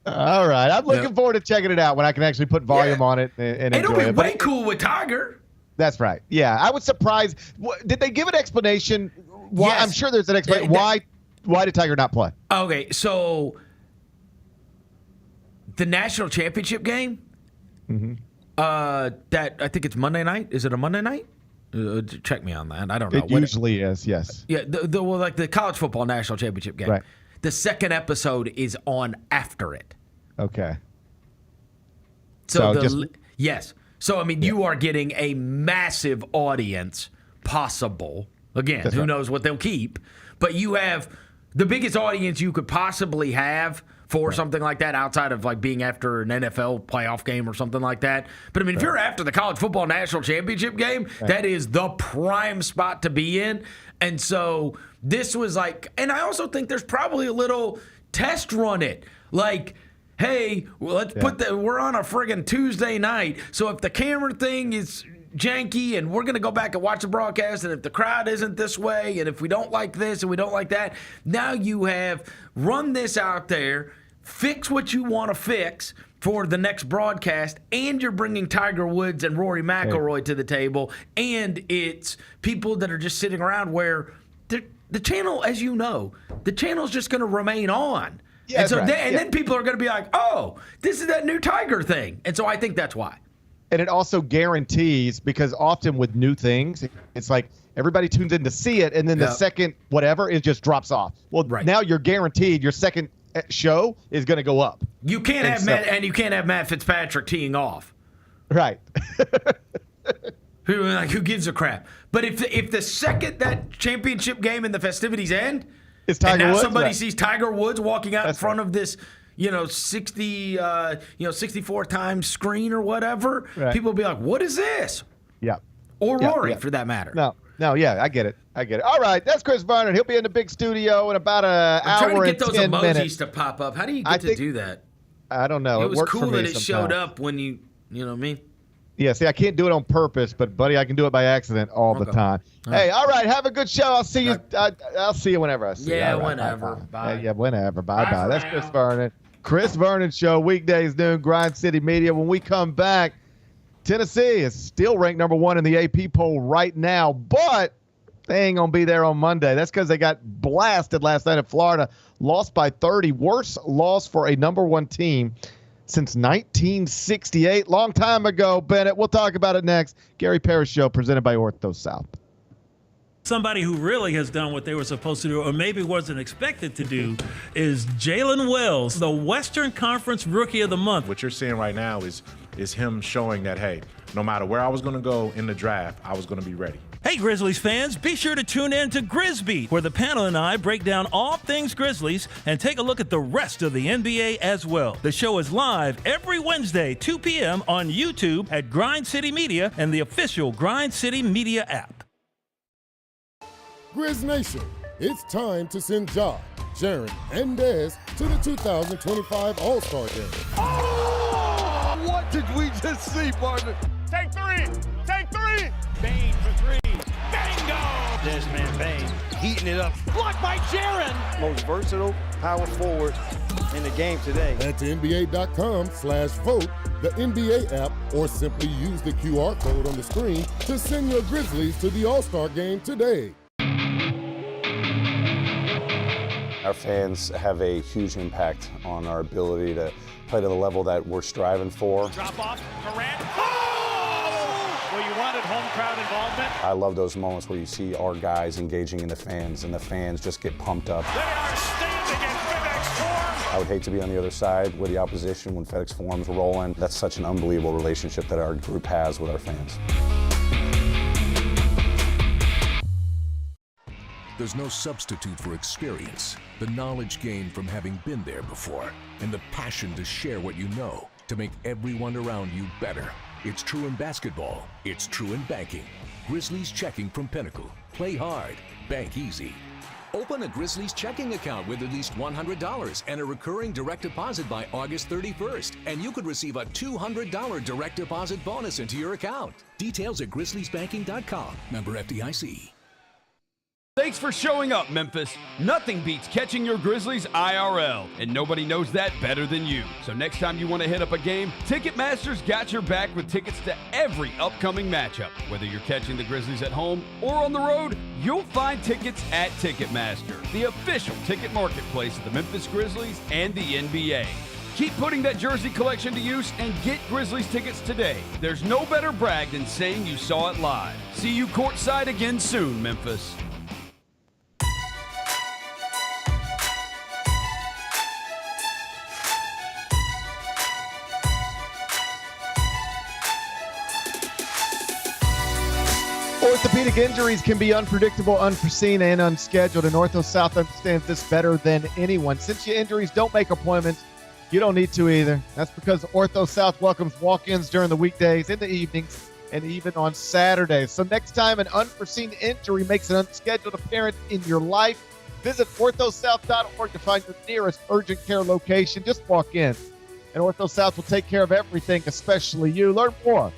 All right. I'm looking forward to checking it out when I can actually put volume on it and enjoy it'll be it. way cool with Tiger. That's right. Yeah. I was surprised. Did they give an explanation? Why? Yes. I'm sure there's an explanation. Why did Tiger not play? Okay, so the national championship game, that I think it's Monday night. Is it a Monday night? Check me on that. I don't know. It usually is, yes. Yeah, like the college football national championship game. Right. The second episode is on after it. Okay. Yes. So, I mean, you are getting a massive audience possible. Again, who knows what they'll keep. But you have the biggest audience you could possibly have for something like that outside of like being after an NFL playoff game or something like that. But I mean, if you're after the college football national championship game, that is the prime spot to be in. And so this was like, and I also think there's probably a little test run it. Like, hey, let's we're on a friggin' Tuesday night. So if the camera thing is janky and we're going to go back and watch the broadcast, and if the crowd isn't this way, and if we don't like this and we don't like that, now you have run this out there, fix what you want to fix for the next broadcast, and you're bringing Tiger Woods and Rory McIlroy to the table, and it's people that are just sitting around where the channel, as you know, the channel's just going to remain on. Yeah, and so then people are going to be like, oh, this is that new Tiger thing. And so I think that's why. And it also guarantees, because often with new things, it's like everybody tunes in to see it, and then the second whatever, it just drops off. Well, now you're guaranteed your second show is going to go up. You can't have Matt Fitzpatrick teeing off. Right. Who gives a crap? But if the second that championship game and the festivities end, it's Tiger and now Woods, somebody sees Tiger Woods walking out in front of this, 64 times screen or whatever, people will be like, "What is this?" Yeah. Or Rory, for that matter. No, yeah, I get it. All right, that's Chris Vernon. He'll be in the big studio in about an hour and 10 minutes. I'm trying to get those emojis to pop up. How do you get to do that? I don't know. It was works cool for me that it sometimes. showed up when you know what I mean? Yeah, see, I can't do it on purpose, but buddy, I can do it by accident all the time. Hey, all right, have a good show. I'll see you. I'll see you whenever I see you. Yeah, All right, whenever. Bye. Yeah, whenever. Bye. That's Chris Vernon. Chris Vernon Show, weekdays noon, Grind City Media. When we come back, Tennessee is still ranked number 1 in the AP poll right now, but they ain't going to be there on Monday. That's because they got blasted last night at Florida, lost by 30. Worst loss for a number 1 team since 1968. Long time ago, Bennett. We'll talk about it next. Gary Parrish Show, presented by Ortho South. Somebody who really has done what they were supposed to do, or maybe wasn't expected to do, is Jalen Wells, the Western Conference Rookie of the Month. What you're seeing right now is him showing that, hey, no matter where I was going to go in the draft, I was going to be ready. Hey, Grizzlies fans, be sure to tune in to Grizzbeat, where the panel and I break down all things Grizzlies and take a look at the rest of the NBA as well. The show is live every Wednesday, 2 p.m. on YouTube at Grind City Media and the official Grind City Media app. Grizz Nation, it's time to send Ja, Sharon, and Dez to the 2025 All-Star Game. Oh! What did we just see, partner? Take 3! Take 3! Bane for 3. Bingo! Desmond Bane heating it up. Blocked by Sharon! Most versatile power forward in the game today. Head to NBA.com/vote, the NBA app, or simply use the QR code on the screen to send your Grizzlies to the All-Star Game today. Our fans have a huge impact on our ability to play to the level that we're striving for. Drop off, Durant. Oh! Well, you wanted home crowd involvement. I love those moments where you see our guys engaging in the fans, and the fans just get pumped up. They are standing in FedEx Forum. I would hate to be on the other side with the opposition when FedEx Forum's rolling. That's such an unbelievable relationship that our group has with our fans. There's no substitute for experience, the knowledge gained from having been there before, and the passion to share what you know to make everyone around you better. It's true in basketball. It's true in banking. Grizzlies Checking from Pinnacle. Play hard. Bank easy. Open a Grizzlies checking account with at least $100 and a recurring direct deposit by August 31st, and you could receive a $200 direct deposit bonus into your account. Details at grizzliesbanking.com. Member FDIC. Thanks for showing up, Memphis. Nothing beats catching your Grizzlies IRL, and nobody knows that better than you. So next time you want to hit up a game, Ticketmaster's got your back with tickets to every upcoming matchup. Whether you're catching the Grizzlies at home or on the road, you'll find tickets at Ticketmaster, the official ticket marketplace of the Memphis Grizzlies and the NBA. Keep putting that jersey collection to use and get Grizzlies tickets today. There's no better brag than saying you saw it live. See you courtside again soon, Memphis. Orthopedic injuries can be unpredictable, unforeseen, and unscheduled, and Ortho South understands this better than anyone. Since your injuries don't make appointments, you don't need to either. That's because Ortho South welcomes walk-ins during the weekdays, in the evenings, and even on Saturdays. So next time an unforeseen injury makes an unscheduled appearance in your life, visit orthosouth.org to find your nearest urgent care location. Just walk in, and Ortho South will take care of everything, especially you. Learn more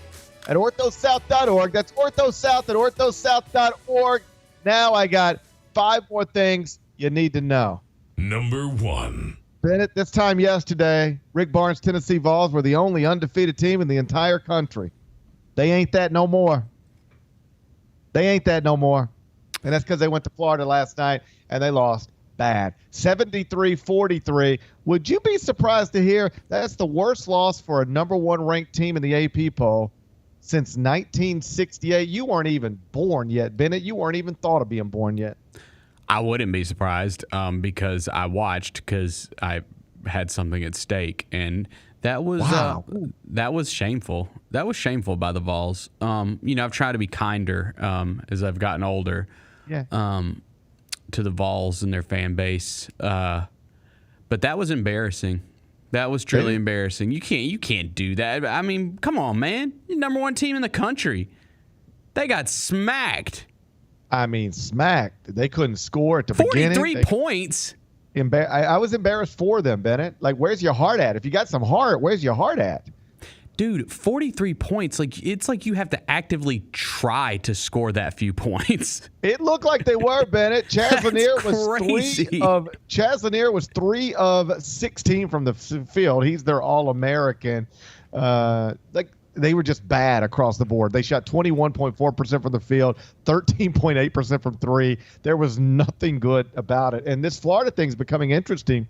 at orthosouth.org. That's orthosouth at orthosouth.org. Now I got 5 more things you need to know. Number 1. Bennett, this time yesterday, Rick Barnes' Tennessee Vols were the only undefeated team in the entire country. They ain't that no more. They ain't that no more. And that's because they went to Florida last night and they lost bad. 73-43. Would you be surprised to hear that's the worst loss for a number 1 ranked team in the AP poll since 1968? You weren't even born yet, Bennett. You weren't even thought of being born yet. I wouldn't be surprised because I watched because I had something at stake, and that was that was shameful. That was shameful by the Vols. I've tried to be kinder as I've gotten older. Yeah. To the Vols and their fan base, but that was embarrassing. That was truly embarrassing. You can't do that. I mean, come on, man. You're number 1 team in the country. They got smacked. I mean, smacked. They couldn't score at the beginning. 43 points. I was embarrassed for them, Bennett. Like, where's your heart at? If you got some heart, where's your heart at? Dude, 43 points. It's like you have to actively try to score that few points. It looked like they were, Bennett. Chaz Lanier was 3 of 16 from the field. He's their All-American. They were just bad across the board. They shot 21.4% from the field, 13.8% from 3. There was nothing good about it. And this Florida thing's becoming interesting.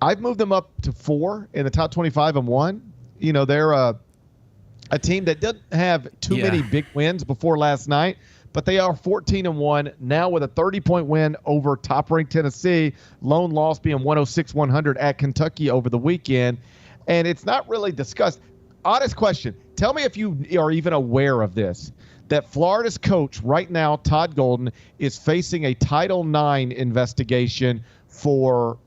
I've moved them up to 4 in the top 25 and 1. You know, they're a team that didn't have too many big wins before last night, but they are 14-1 now with a 30-point win over top-ranked Tennessee. Lone loss being 106-100 at Kentucky over the weekend. And it's not really discussed. Honest question. Tell me if you are even aware of this, that Florida's coach right now, Todd Golden, is facing a Title IX investigation for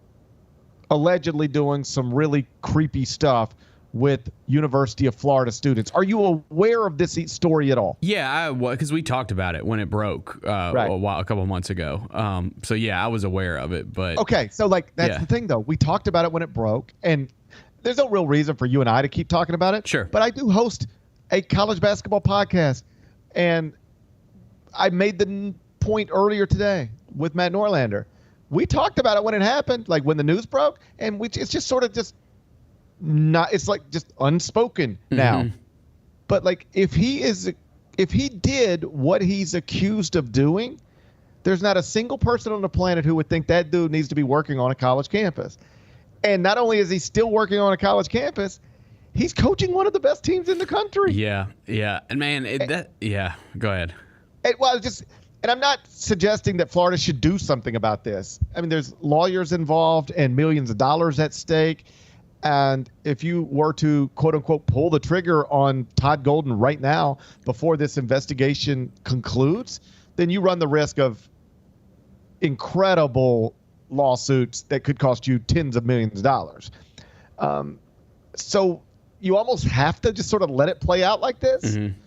allegedly doing some really creepy stuff with University of Florida students. Are you aware of this story at all? Yeah, because we talked about it when it broke a couple months ago. So, yeah, I was aware of it. But okay, so, that's the thing, though. We talked about it when it broke, and there's no real reason for you and I to keep talking about it. Sure. But I do host a college basketball podcast, and I made the point earlier today with Matt Norlander. We talked about it when it happened, like when the news broke, and it's just sort of just not, it's like just unspoken now. But if he did what he's accused of doing, there's not a single person on the planet who would think that dude needs to be working on a college campus. And not only is he still working on a college campus, he's coaching one of the best teams in the country. Yeah. And man, go ahead. And I'm not suggesting that Florida should do something about this. I mean, there's lawyers involved and millions of dollars at stake. And if you were to, quote unquote, pull the trigger on Todd Golden right now before this investigation concludes, then you run the risk of incredible lawsuits that could cost you tens of millions of dollars. So you almost have to just sort of let it play out like this. Mm-hmm.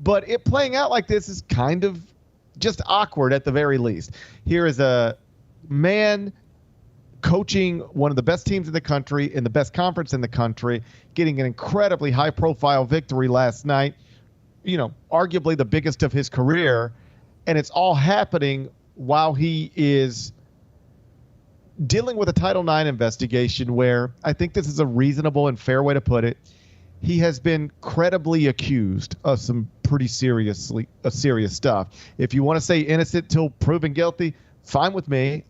But it playing out like this is kind of just awkward at the very least. Here is a man coaching one of the best teams in the country, in the best conference in the country, getting an incredibly high-profile victory last night, arguably the biggest of his career, and it's all happening while he is dealing with a Title IX investigation where I think this is a reasonable and fair way to put it, he has been credibly accused of some pretty serious stuff. If you want to say innocent till proven guilty, fine with me.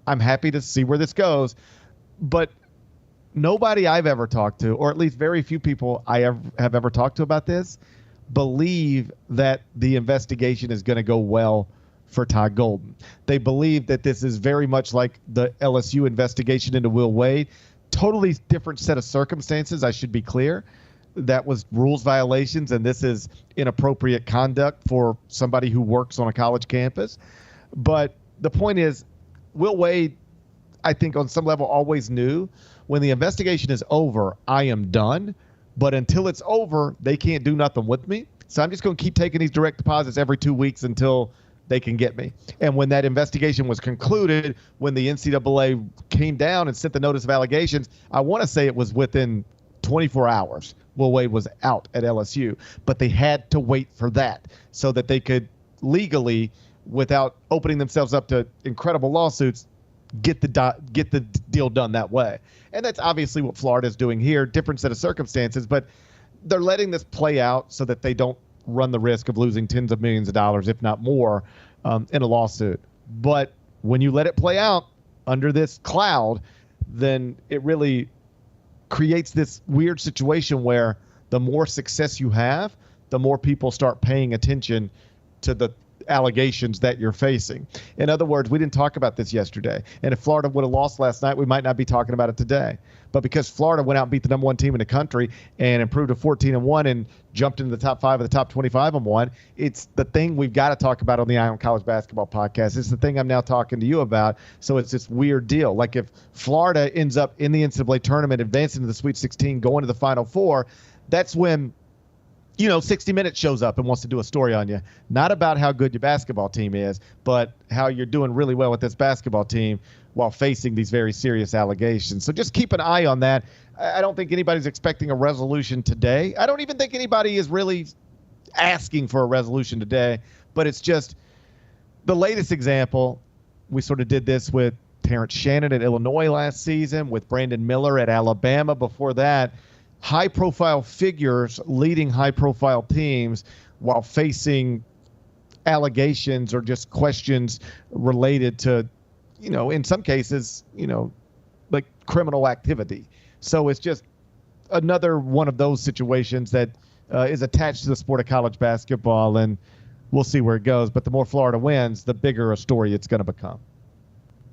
I'm happy to see where this goes. But nobody I've ever talked to, or at least very few people I have ever talked to about this, believe that the investigation is going to go well for Todd Golden. They believe that this is very much like the LSU investigation into Will Wade. Totally different set of circumstances, I should be clear. That was rules violations, and this is inappropriate conduct for somebody who works on a college campus. But the point is, Will Wade, I think on some level, always knew when the investigation is over, I am done. But until it's over, they can't do nothing with me. So I'm just going to keep taking these direct deposits every 2 weeks until they can get me. And when that investigation was concluded, when the NCAA came down and sent the notice of allegations, I want to say it was within 24 hours. Will Wade was out at LSU, but they had to wait for that so that they could legally, without opening themselves up to incredible lawsuits, get the deal done that way. And that's obviously what Florida is doing here, different set of circumstances, but they're letting this play out so that they don't run the risk of losing tens of millions of dollars, if not more, in a lawsuit. But when you let it play out under this cloud, then it really creates this weird situation where the more success you have, the more people start paying attention to the allegations that you're facing. In other words, we didn't talk about this yesterday. And if Florida would have lost last night, we might not be talking about it today. But because Florida went out and beat the number one team in the country and improved to 14-1 and jumped into the top 5 of the top 25-1, it's the thing we've got to talk about on the Eye on College Basketball podcast. It's the thing I'm now talking to you about. So it's this weird deal. Like if Florida ends up in the NCAA tournament, advancing to the Sweet 16, going to the Final Four, that's when 60 Minutes shows up and wants to do a story on you. Not about how good your basketball team is, but how you're doing really well with this basketball team while facing these very serious allegations. So just keep an eye on that. I don't think anybody's expecting a resolution today. I don't even think anybody is really asking for a resolution today, but it's just the latest example. We sort of did this with Terrence Shannon at Illinois last season, with Brandon Miller at Alabama before that. High-profile figures leading high-profile teams while facing allegations or just questions related to, in some cases, like criminal activity. So it's just another one of those situations that is attached to the sport of college basketball, and we'll see where it goes. But the more Florida wins, the bigger a story it's going to become.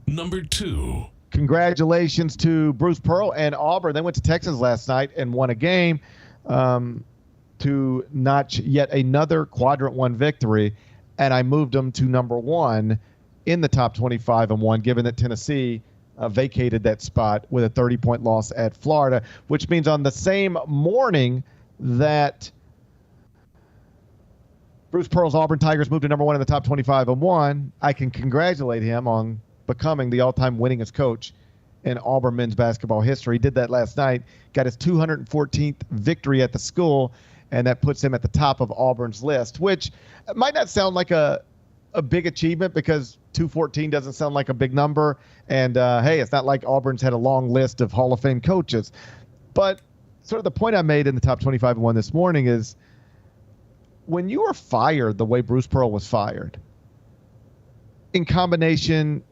Number 2. Congratulations to Bruce Pearl and Auburn. They went to Texas last night and won a game to notch yet another Quadrant 1 victory, and I moved them to number 1 in the top 25-1, given that Tennessee vacated that spot with a 30-point loss at Florida, which means on the same morning that Bruce Pearl's Auburn Tigers moved to number 1 in the top 25-1, I can congratulate him on becoming the all-time winningest coach in Auburn men's basketball history. He did that last night, got his 214th victory at the school, and that puts him at the top of Auburn's list, which might not sound like a big achievement because 214 doesn't sound like a big number. And, hey, it's not like Auburn's had a long list of Hall of Fame coaches. But sort of the point I made in the top 25-1 this morning is when you are fired the way Bruce Pearl was fired, in combination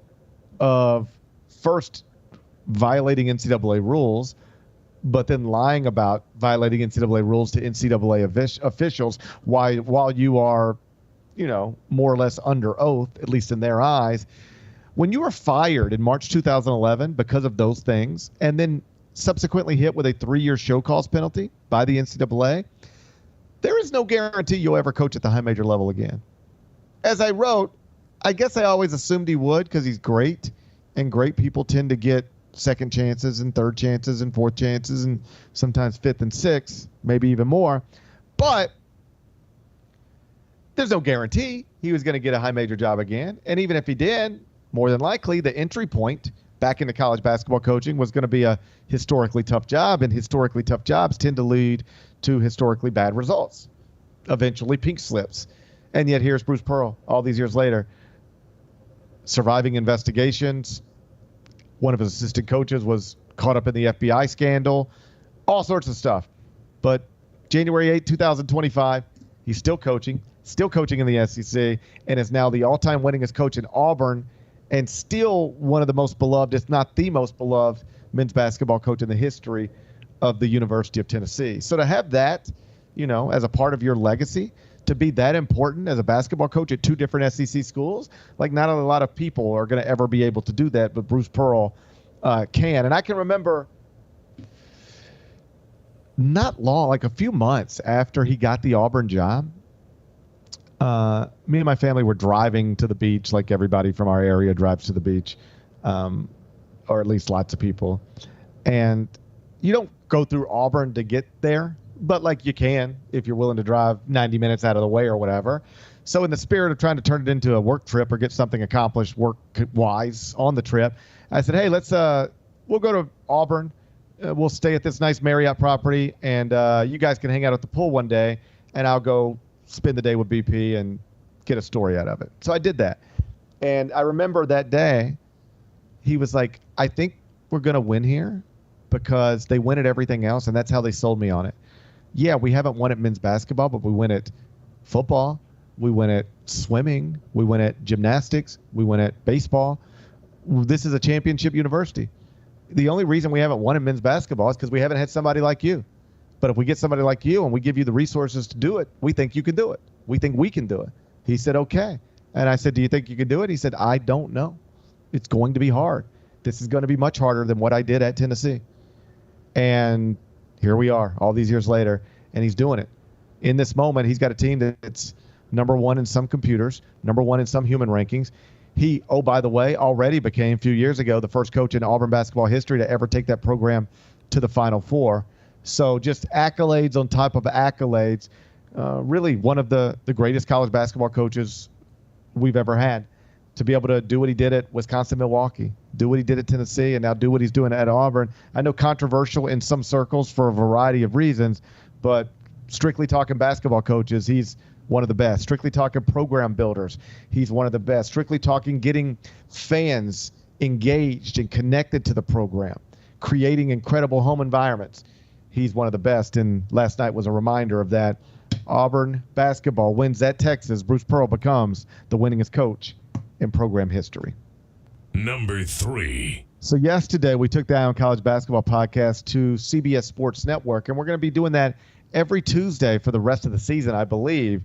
of first violating NCAA rules, but then lying about violating NCAA rules to NCAA officials while you are, more or less under oath, at least in their eyes. When you were fired in March 2011 because of those things, and then subsequently hit with a 3-year show cause penalty by the NCAA, there is no guarantee you'll ever coach at the high major level again. As I wrote, I guess I always assumed he would because he's great, and great people tend to get second chances and third chances and fourth chances and sometimes fifth and sixth, maybe even more. But there's no guarantee he was going to get a high major job again. And even if he did, more than likely the entry point back into college basketball coaching was going to be a historically tough job, and historically tough jobs tend to lead to historically bad results, eventually pink slips. And yet here's Bruce Pearl all these years later surviving investigations. One of his assistant coaches was caught up in the FBI scandal, all sorts of stuff. But January 8, 2025, he's still coaching in the SEC, and is now the all-time winningest coach in Auburn, and still one of the most beloved, if not the most beloved, men's basketball coach in the history of the University of Tennessee. So to have that, as a part of your legacy, to be that important as a basketball coach at two different SEC schools, like not a lot of people are going to ever be able to do that, but Bruce Pearl can. And I can remember not long, like a few months after he got the Auburn job, me and my family were driving to the beach, like everybody from our area drives to the beach, or at least lots of people. And you don't go through Auburn to get there, but like you can if you're willing to drive 90 minutes out of the way or whatever. So in the spirit of trying to turn it into a work trip or get something accomplished work-wise on the trip, I said, hey, we'll go to Auburn. We'll stay at this nice Marriott property, and you guys can hang out at the pool one day, and I'll go spend the day with BP and get a story out of it. So I did that. And I remember that day, he was like, I think we're going to win here because they win at everything else, and that's how they sold me on it. Yeah, we haven't won at men's basketball, but we win at football. We win at swimming. We win at gymnastics. We win at baseball. This is a championship university. The only reason we haven't won in men's basketball is because we haven't had somebody like you. But if we get somebody like you and we give you the resources to do it, we think you can do it. We think we can do it. He said, okay. And I said, do you think you can do it? He said, I don't know. It's going to be hard. This is going to be much harder than what I did at Tennessee. And here we are all these years later, and he's doing it. In this moment, he's got a team that's number one in some computers, number one in some human rankings. He, oh, by the way, already became, a few years ago, the first coach in Auburn basketball history to ever take that program to the Final Four. So just accolades on top of accolades. Really one of the greatest college basketball coaches we've ever had. To be able to do what he did at Wisconsin, Milwaukee, do what he did at Tennessee, and now do what he's doing at Auburn. I know controversial in some circles for a variety of reasons, but strictly talking basketball coaches, he's one of the best. Strictly talking program builders, he's one of the best. Strictly talking getting fans engaged and connected to the program, creating incredible home environments, he's one of the best. And last night was a reminder of that. Auburn basketball wins at Texas. Bruce Pearl becomes the winningest coach in program history. Number 3. So yesterday we took the Eye on College Basketball podcast to CBS Sports Network, and we're going to be doing that every Tuesday for the rest of the season, I believe,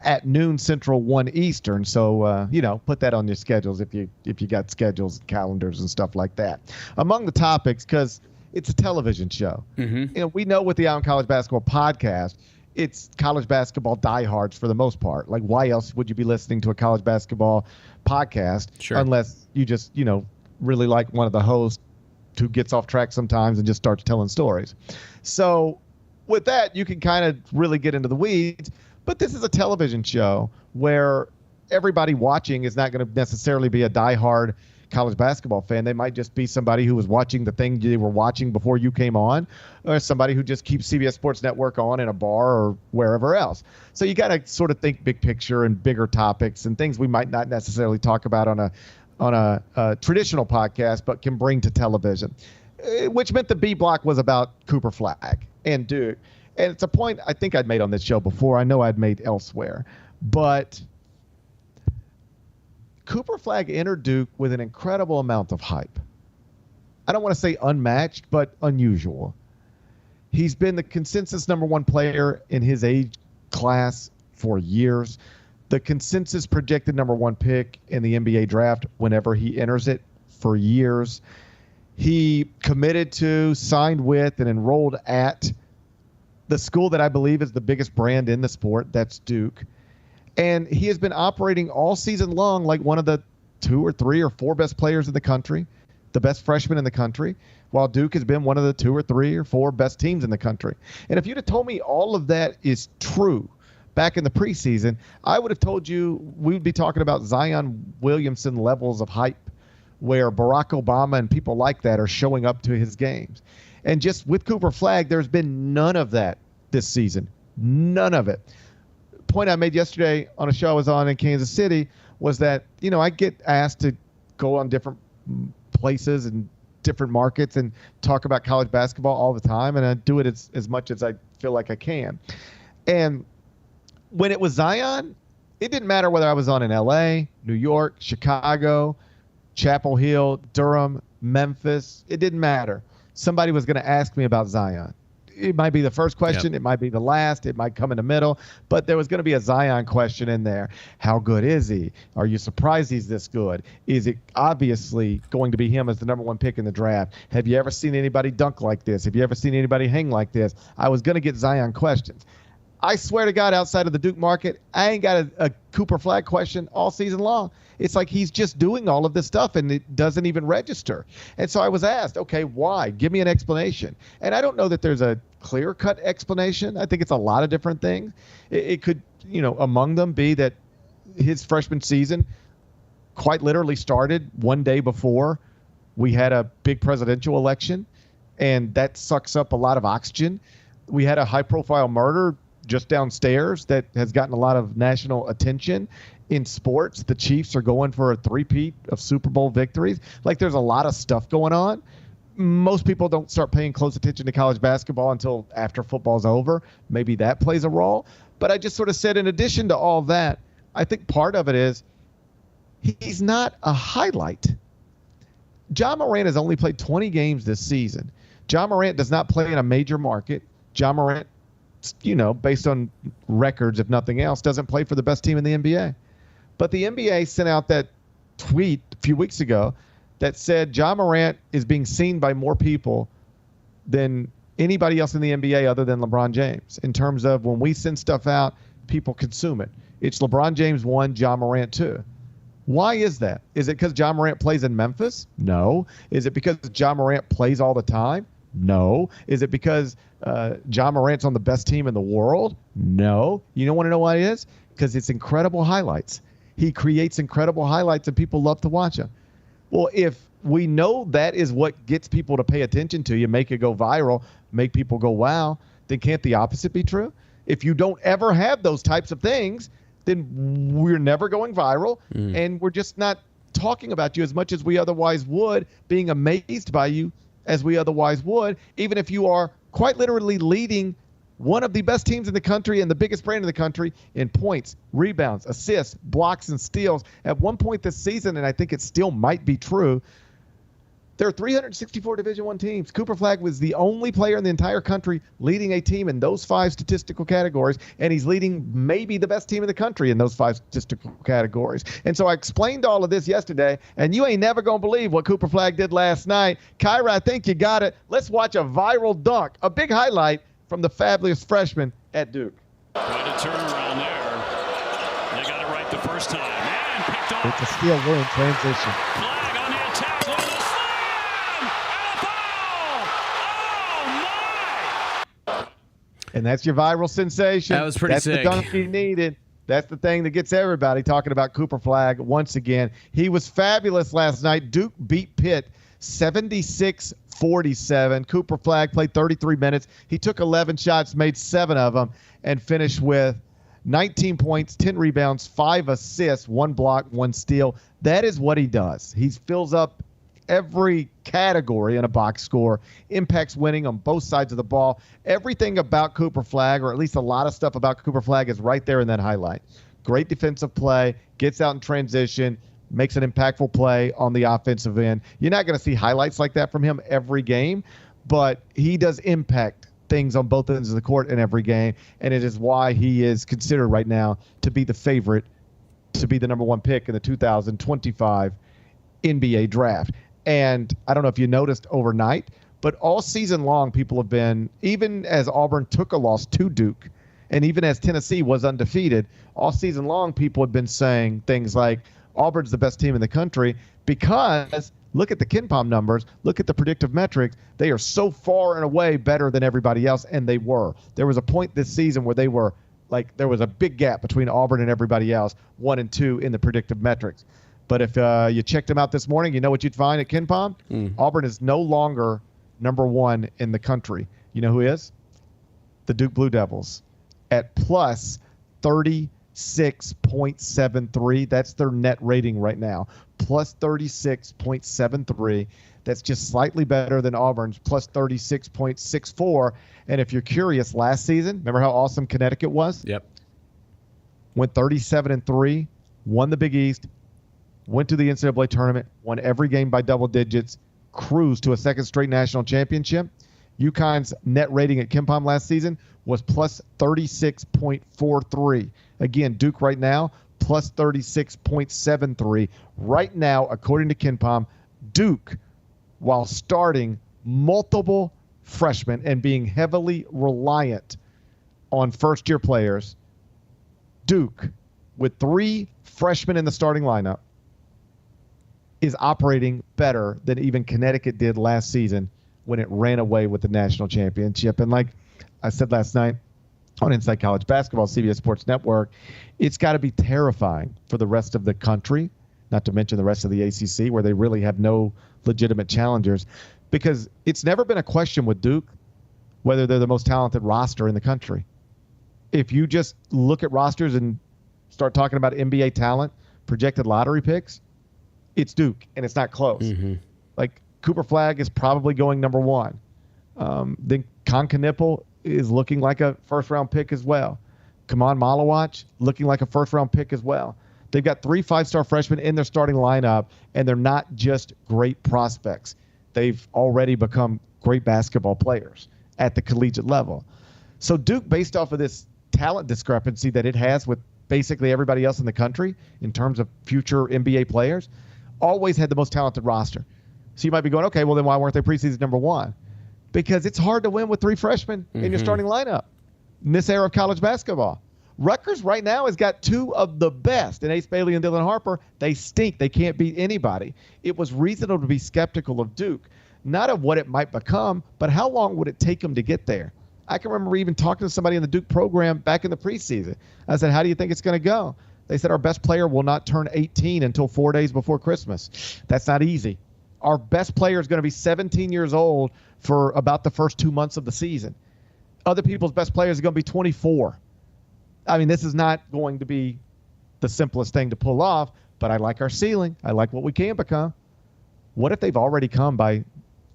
at noon Central, 1 Eastern. So, put that on your schedules if you got schedules, calendars, and stuff like that. Among the topics, because it's a television show. Mm-hmm. We know with the Eye on College Basketball podcast, it's college basketball diehards for the most part. Like, why else would you be listening to a college basketball podcast unless you just, really like one of the hosts who gets off track sometimes and just starts telling stories. So with that, you can kind of really get into the weeds. But this is a television show where everybody watching is not going to necessarily be a diehard college basketball fan. They might just be somebody who was watching the thing they were watching before you came on, or somebody who just keeps CBS Sports Network on in a bar or wherever else. So you got to sort of think big picture and bigger topics and things we might not necessarily talk about on a traditional podcast, but can bring to television, which meant the B block was about Cooper Flagg and Duke. And it's a point I think I'd made on this show before. I know I'd made elsewhere, but Cooper Flagg entered Duke with an incredible amount of hype. I don't want to say unmatched, but unusual. He's been the consensus number one player in his age class for years. The consensus projected number one pick in the NBA draft whenever he enters it for years. He committed to, signed with, and enrolled at the school that I believe is the biggest brand in the sport. That's Duke. And he has been operating all season long like one of the 2 or 3 or 4 best players in the country, the best freshman in the country, while Duke has been one of the 2 or 3 or 4 best teams in the country. And if you'd have told me all of that is true back in the preseason, I would have told you we would be talking about Zion Williamson levels of hype where Barack Obama and people like that are showing up to his games. And just with Cooper Flagg, there's been none of that this season. None of it. Point I made yesterday on a show I was on in Kansas City was that, I get asked to go on different places and different markets and talk about college basketball all the time, and I do it as much as I feel like I can. And when it was Zion, it didn't matter whether I was on in L.A., New York, Chicago, Chapel Hill, Durham, Memphis. It didn't matter. Somebody was going to ask me about Zion. It might be the first question. Yep. It might be the last. It might come in the middle. But there was going to be a Zion question in there. How good is he? Are you surprised he's this good? Is it obviously going to be him as the number 1 pick in the draft? Have you ever seen anybody dunk like this? Have you ever seen anybody hang like this? I was going to get Zion questions. I swear to God, outside of the Duke market, I ain't got a Cooper Flag question all season long. It's like he's just doing all of this stuff, and it doesn't even register. And so I was asked, okay, why? Give me an explanation. And I don't know that there's a clear-cut explanation. I think it's a lot of different things. It could, among them be that his freshman season quite literally started one day before we had a big presidential election, and that sucks up a lot of oxygen. We had a high-profile murder just downstairs that has gotten a lot of national attention. In sports, the Chiefs are going for a three-peat of Super Bowl victories. Like, there's a lot of stuff going on. Most people don't start paying close attention to college basketball until after football's over. Maybe that plays a role. But I just sort of said, in addition to all that, I think part of it is he's not a highlight. Ja Morant has only played 20 games this season. Ja Morant does not play in a major market. Ja Morant, based on records, if nothing else, doesn't play for the best team in the NBA. But the NBA sent out that tweet a few weeks ago that said Ja Morant is being seen by more people than anybody else in the NBA other than LeBron James. In terms of when we send stuff out, people consume it. It's LeBron James 1, Ja Morant 2. Why is that? Is it because Ja Morant plays in Memphis? No. Is it because Ja Morant plays all the time? No. Is it because Ja Morant's on the best team in the world? No. You don't want to know why it is? Because it's incredible highlights. He creates incredible highlights, and people love to watch him. Well, if we know that is what gets people to pay attention to you, make it go viral, make people go, wow, then can't the opposite be true? If you don't ever have those types of things, then we're never going viral, and we're just not talking about you as much as we otherwise would, being amazed by you as we otherwise would, even if you are quite literally leading one of the best teams in the country and the biggest brand in the country in points, rebounds, assists, blocks, and steals. At one point this season, and I think it still might be true, there are 364 Division I teams. Cooper Flag was the only player in the entire country leading a team in those 5 statistical categories, and he's leading maybe the best team in the country in those 5 statistical categories. And so I explained all of this yesterday, and you ain't never going to believe what Cooper Flag did last night. Kyra, I think you got it. Let's watch a viral dunk, a big highlight from the fabulous freshman at Duke. Quite a turnaround there. They got it right the first time. And picked off. It's a steal. We're in transition. Flag on the attack. Look at the slam. And a foul. Oh, my. And that's your viral sensation. That was pretty sick. That's the dunk you needed. That's the thing that gets everybody talking about Cooper Flag once again. He was fabulous last night. Duke beat Pitt 76-47. Cooper Flag played 33 minutes. He took 11 shots, made 7 of them, and finished with 19 points, 10 rebounds, 5 assists, 1 block, 1 steal. That is what he does. He fills up every category in a box score, impacts winning on both sides of the ball. Everything about Cooper Flag, or at least a lot of stuff about Cooper Flag, is right there in that highlight. Great defensive play, gets out in transition, makes an impactful play on the offensive end. You're not going to see highlights like that from him every game, but he does impact things on both ends of the court in every game, and it is why he is considered right now to be the favorite to be the number 1 pick in the 2025 NBA draft. And I don't know if you noticed overnight, but all season long people have been, even as Auburn took a loss to Duke, and even as Tennessee was undefeated, all season long people have been saying things like, Auburn's the best team in the country, because look at the KenPom numbers, look at the predictive metrics. They are so far and away better than everybody else, and they were. There was a point this season where they were like, there was a big gap between Auburn and everybody else, 1 and 2 in the predictive metrics. But if you checked them out this morning, you know what you'd find at KenPom? Auburn is no longer number 1 in the country. You know who is? The Duke Blue Devils at plus 30 36.73. That's their net rating right now. Plus 36.73. That's just slightly better than Auburn's plus 36.64. And if you're curious, last season, remember how awesome Connecticut was? Yep. Went 37-3, won the Big East, went to the NCAA tournament, won every game by double digits, cruised to a second straight national championship. UConn's net rating at KenPom last season was plus 36.43. Again, Duke right now, plus 36.73. Right now, according to KenPom, Duke, while starting multiple freshmen and being heavily reliant on first-year players, Duke, with 3 freshmen in the starting lineup, is operating better than even Connecticut did last season when it ran away with the national championship. And like I said last night on Inside College Basketball, CBS Sports Network, it's got to be terrifying for the rest of the country, not to mention the rest of the ACC, where they really have no legitimate challengers, because it's never been a question with Duke whether they're the most talented roster in the country. If you just look at rosters and start talking about NBA talent, projected lottery picks, it's Duke, and it's not close. Mm-hmm. Like, Cooper Flagg is probably going number 1. Then Konkanippel is looking like a first-round pick as well. Kaman Malawach looking like a first-round pick as well. They've got 3 5-star freshmen in their starting lineup, and they're not just great prospects. They've already become great basketball players at the collegiate level. So Duke, based off of this talent discrepancy that it has with basically everybody else in the country in terms of future NBA players, always had the most talented roster. So you might be going, okay, well then why weren't they preseason number 1? Because it's hard to win with 3 freshmen in your starting lineup in this era of college basketball. Rutgers right now has got 2 of the best in Ace Bailey and Dylan Harper. They stink. They can't beat anybody. It was reasonable to be skeptical of Duke, not of what it might become, but how long would it take them to get there? I can remember even talking to somebody in the Duke program back in the preseason. I said, how do you think it's going to go? They said, our best player will not turn 18 until 4 days before Christmas. That's not easy. Our best player is going to be 17 years old for about the first 2 months of the season. Other people's best players are going to be 24. I mean, this is not going to be the simplest thing to pull off, but I like our ceiling. I like what we can become. What if they've already come by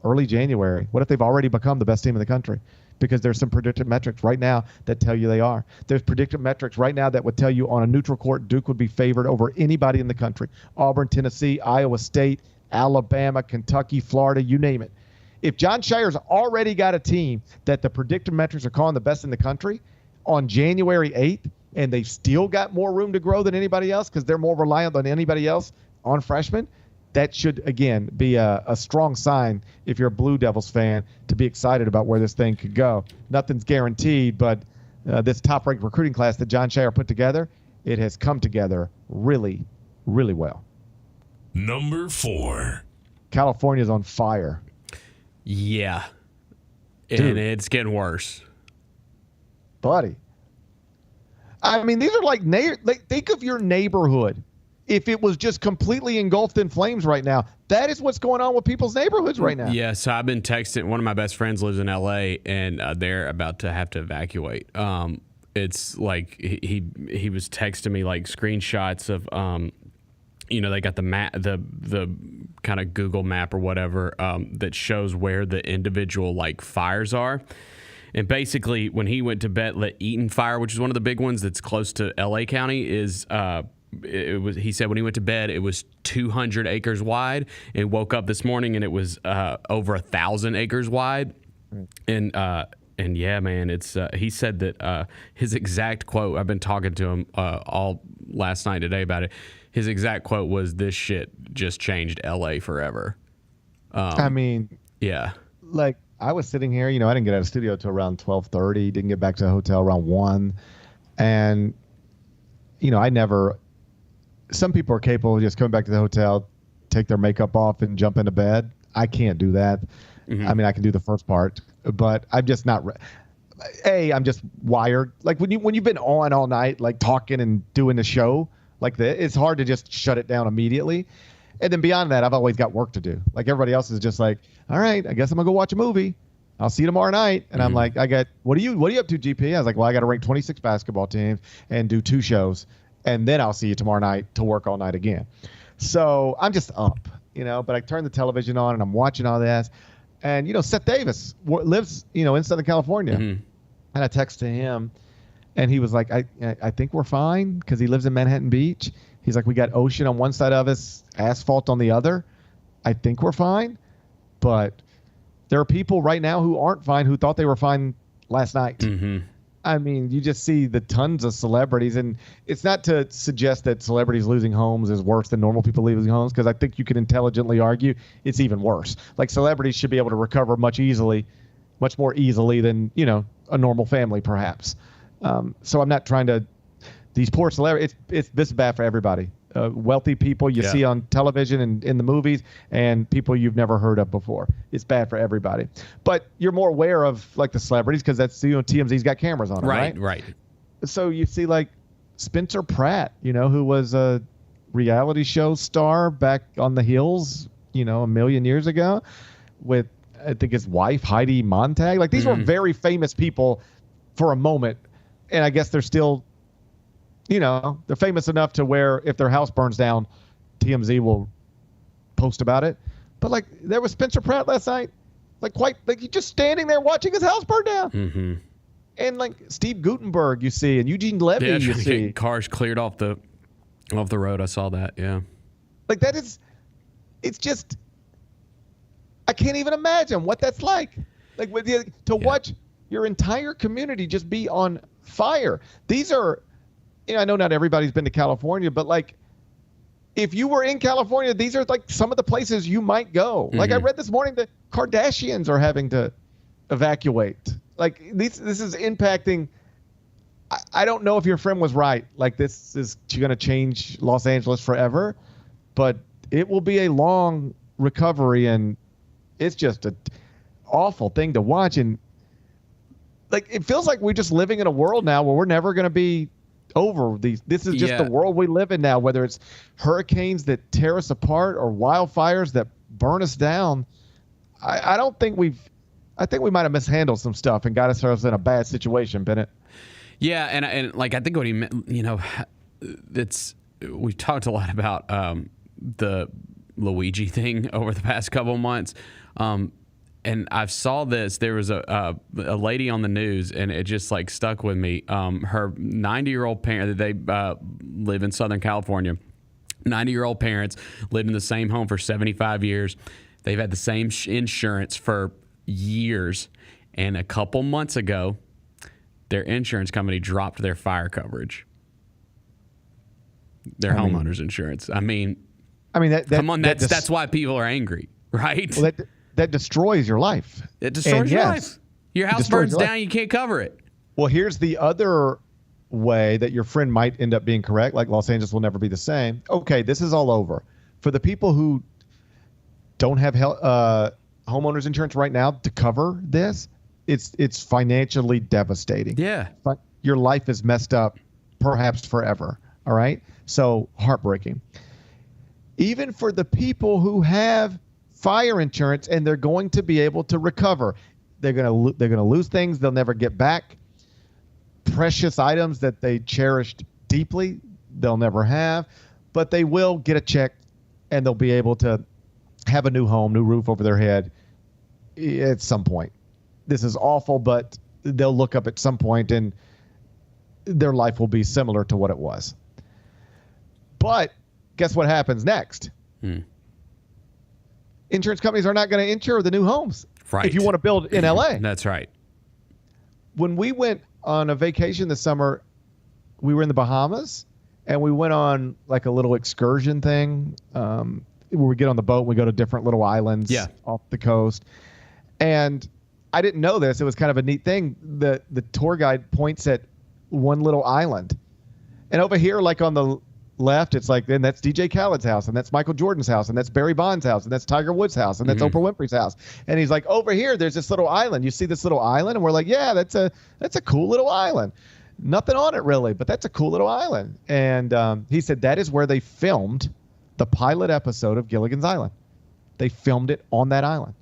early January? What if they've already become the best team in the country? Because there's some predictive metrics right now that tell you they are. There's predictive metrics right now that would tell you on a neutral court, Duke would be favored over anybody in the country. Auburn, Tennessee, Iowa State, Alabama, Kentucky, Florida, you name it. If John Shire's already got a team that the predictive metrics are calling the best in the country on January 8th, and they've still got more room to grow than anybody else because they're more reliant than anybody else on freshmen, that should, again, be a strong sign, if you're a Blue Devils fan, to be excited about where this thing could go. Nothing's guaranteed, but this top-ranked recruiting class that John Shire put together, it has come together really, really well. Number 4. California's on fire. Yeah. Dude. And it's getting worse. Buddy. I mean, these are like think of your neighborhood. If it was just completely engulfed in flames right now, that is what's going on with people's neighborhoods right now. Yeah, so I've been texting. One of my best friends lives in L.A., and they're about to have to evacuate. It's like he was texting me like screenshots of, they got the map, the kind of Google map or whatever that shows where the individual like fires are. And basically, when he went to bed, Eaton Fire, which is one of the big ones that's close to L.A. County, is he said when he went to bed, it was 200 acres wide, and woke up this morning and it was over 1,000 acres wide. And yeah, man, it's he said that his exact quote, I've been talking to him all last night today about it. His exact quote was, "This shit just changed LA forever." I mean, yeah, like I was sitting here, I didn't get out of the studio till around 12:30, didn't get back to the hotel around 1, and some people are capable of just coming back to the hotel, take their makeup off, and jump into bed. I can't do that. Mm-hmm. I mean, I can do the first part, but I'm just not. I'm just wired. Like when you've been on all night, like talking and doing the show like this, it's hard to just shut it down immediately. And then beyond that, I've always got work to do. Like everybody else is just like, all right, I guess I'm gonna go watch a movie. I'll see you tomorrow night. And I'm like, what are you up to, GP? I was like, well, I got to rank 26 basketball teams and do 2 shows. And then I'll see you tomorrow night to work all night again. So I'm just up, but I turn the television on and I'm watching all this. And, Seth Davis lives, in Southern California. And I text to him and he was like, I think we're fine because he lives in Manhattan Beach. He's like, we got ocean on one side of us, asphalt on the other. I think we're fine. But there are people right now who aren't fine who thought they were fine last night. I mean, you just see the tons of celebrities, and it's not to suggest that celebrities losing homes is worse than normal people losing homes, because I think you can intelligently argue it's even worse. Like, celebrities should be able to recover much more easily than, a normal family, perhaps. So I'm not trying to, these poor celebrities, this is bad for everybody. Wealthy people you see on television and in the movies, and people you've never heard of before. It's bad for everybody. But you're more aware of like the celebrities because that's TMZ's got cameras on it, right? Right. So you see like Spencer Pratt, who was a reality show star back on the hills, a million years ago, with I think his wife Heidi Montag. Like these were very famous people for a moment, and I guess they're still. They're famous enough to where if their house burns down, TMZ will post about it. But like there was Spencer Pratt last night, like he's just standing there watching his house burn down. And like Steve Guttenberg, you see, and Eugene Levy, you see. Cars cleared off the road. I saw that. Yeah. Like it's just, I can't even imagine what that's like. Like watch your entire community just be on fire. These are. I know not everybody's been to California, but like if you were in California, these are like some of the places you might go. Like I read this morning, the Kardashians are having to evacuate. Like this is impacting. I don't know if your friend was right. Like this is going to change Los Angeles forever, but it will be a long recovery, and it's just an awful thing to watch. And like it feels like we're just living in a world now where we're never going to be over these. This is just the world we live in now, whether it's hurricanes that tear us apart or wildfires that burn us down. I think we might have mishandled some stuff and got ourselves in a bad situation, Bennett. Yeah, and like I think what he meant, we've talked a lot about the Luigi thing over the past couple of months. And I saw this. There was a lady on the news, and it just like stuck with me. Her 90-year-old parent, they live in Southern California. 90-year-old parents lived in the same home for 75 years. They've had the same insurance for years. And a couple months ago, their insurance company dropped their fire coverage. Their homeowners insurance. I mean, come on, that's why people are angry, right? Well, that destroys your life. It destroys your life. Your house burns down, you can't cover it. Well, here's the other way that your friend might end up being correct, like Los Angeles will never be the same. Okay, this is all over. For the people who don't have homeowners insurance right now to cover this, it's financially devastating. Yeah. But your life is messed up perhaps forever, all right? So heartbreaking. Even for the people who have fire insurance and they're going to be able to recover. They're going to lose things they'll never get back. Precious items that they cherished deeply, they'll never have, but they will get a check and they'll be able to have a new home, new roof over their head at some point. This is awful, but they'll look up at some point and their life will be similar to what it was. But guess what happens next? Insurance companies are not going to insure the new homes. Right. If you want to build in LA. That's right. When we went on a vacation this summer, we were in the Bahamas and we went on like a little excursion thing where we get on the boat and we go to different little islands off the coast. And I didn't know this. It was kind of a neat thing. The tour guide points at one little island. And over here, like on the left, it's like, then that's DJ Khaled's house, and that's Michael Jordan's house, and that's Barry Bonds' house, and that's Tiger Woods' house, and that's Oprah Winfrey's house. And he's like, over here, there's this little island. You see this little island? And we're like, yeah, that's a cool little island. Nothing on it really, but that's a cool little island. And he said that is where they filmed the pilot episode of Gilligan's Island. They filmed it on that island.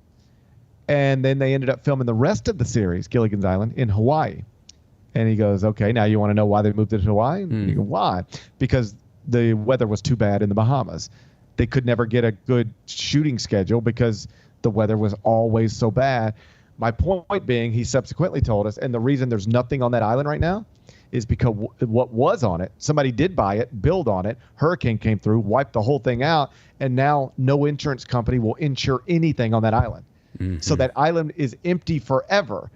And then they ended up filming the rest of the series, Gilligan's Island, in Hawaii. And he goes, okay, now you want to know why they moved it to Hawaii? And you go, why? Because the weather was too bad in the Bahamas. They could never get a good shooting schedule because the weather was always so bad. My point being, he subsequently told us, and the reason there's nothing on that island right now is because what was on it, somebody did buy it, build on it, hurricane came through, wiped the whole thing out, and now no insurance company will insure anything on that island. So that island is empty forever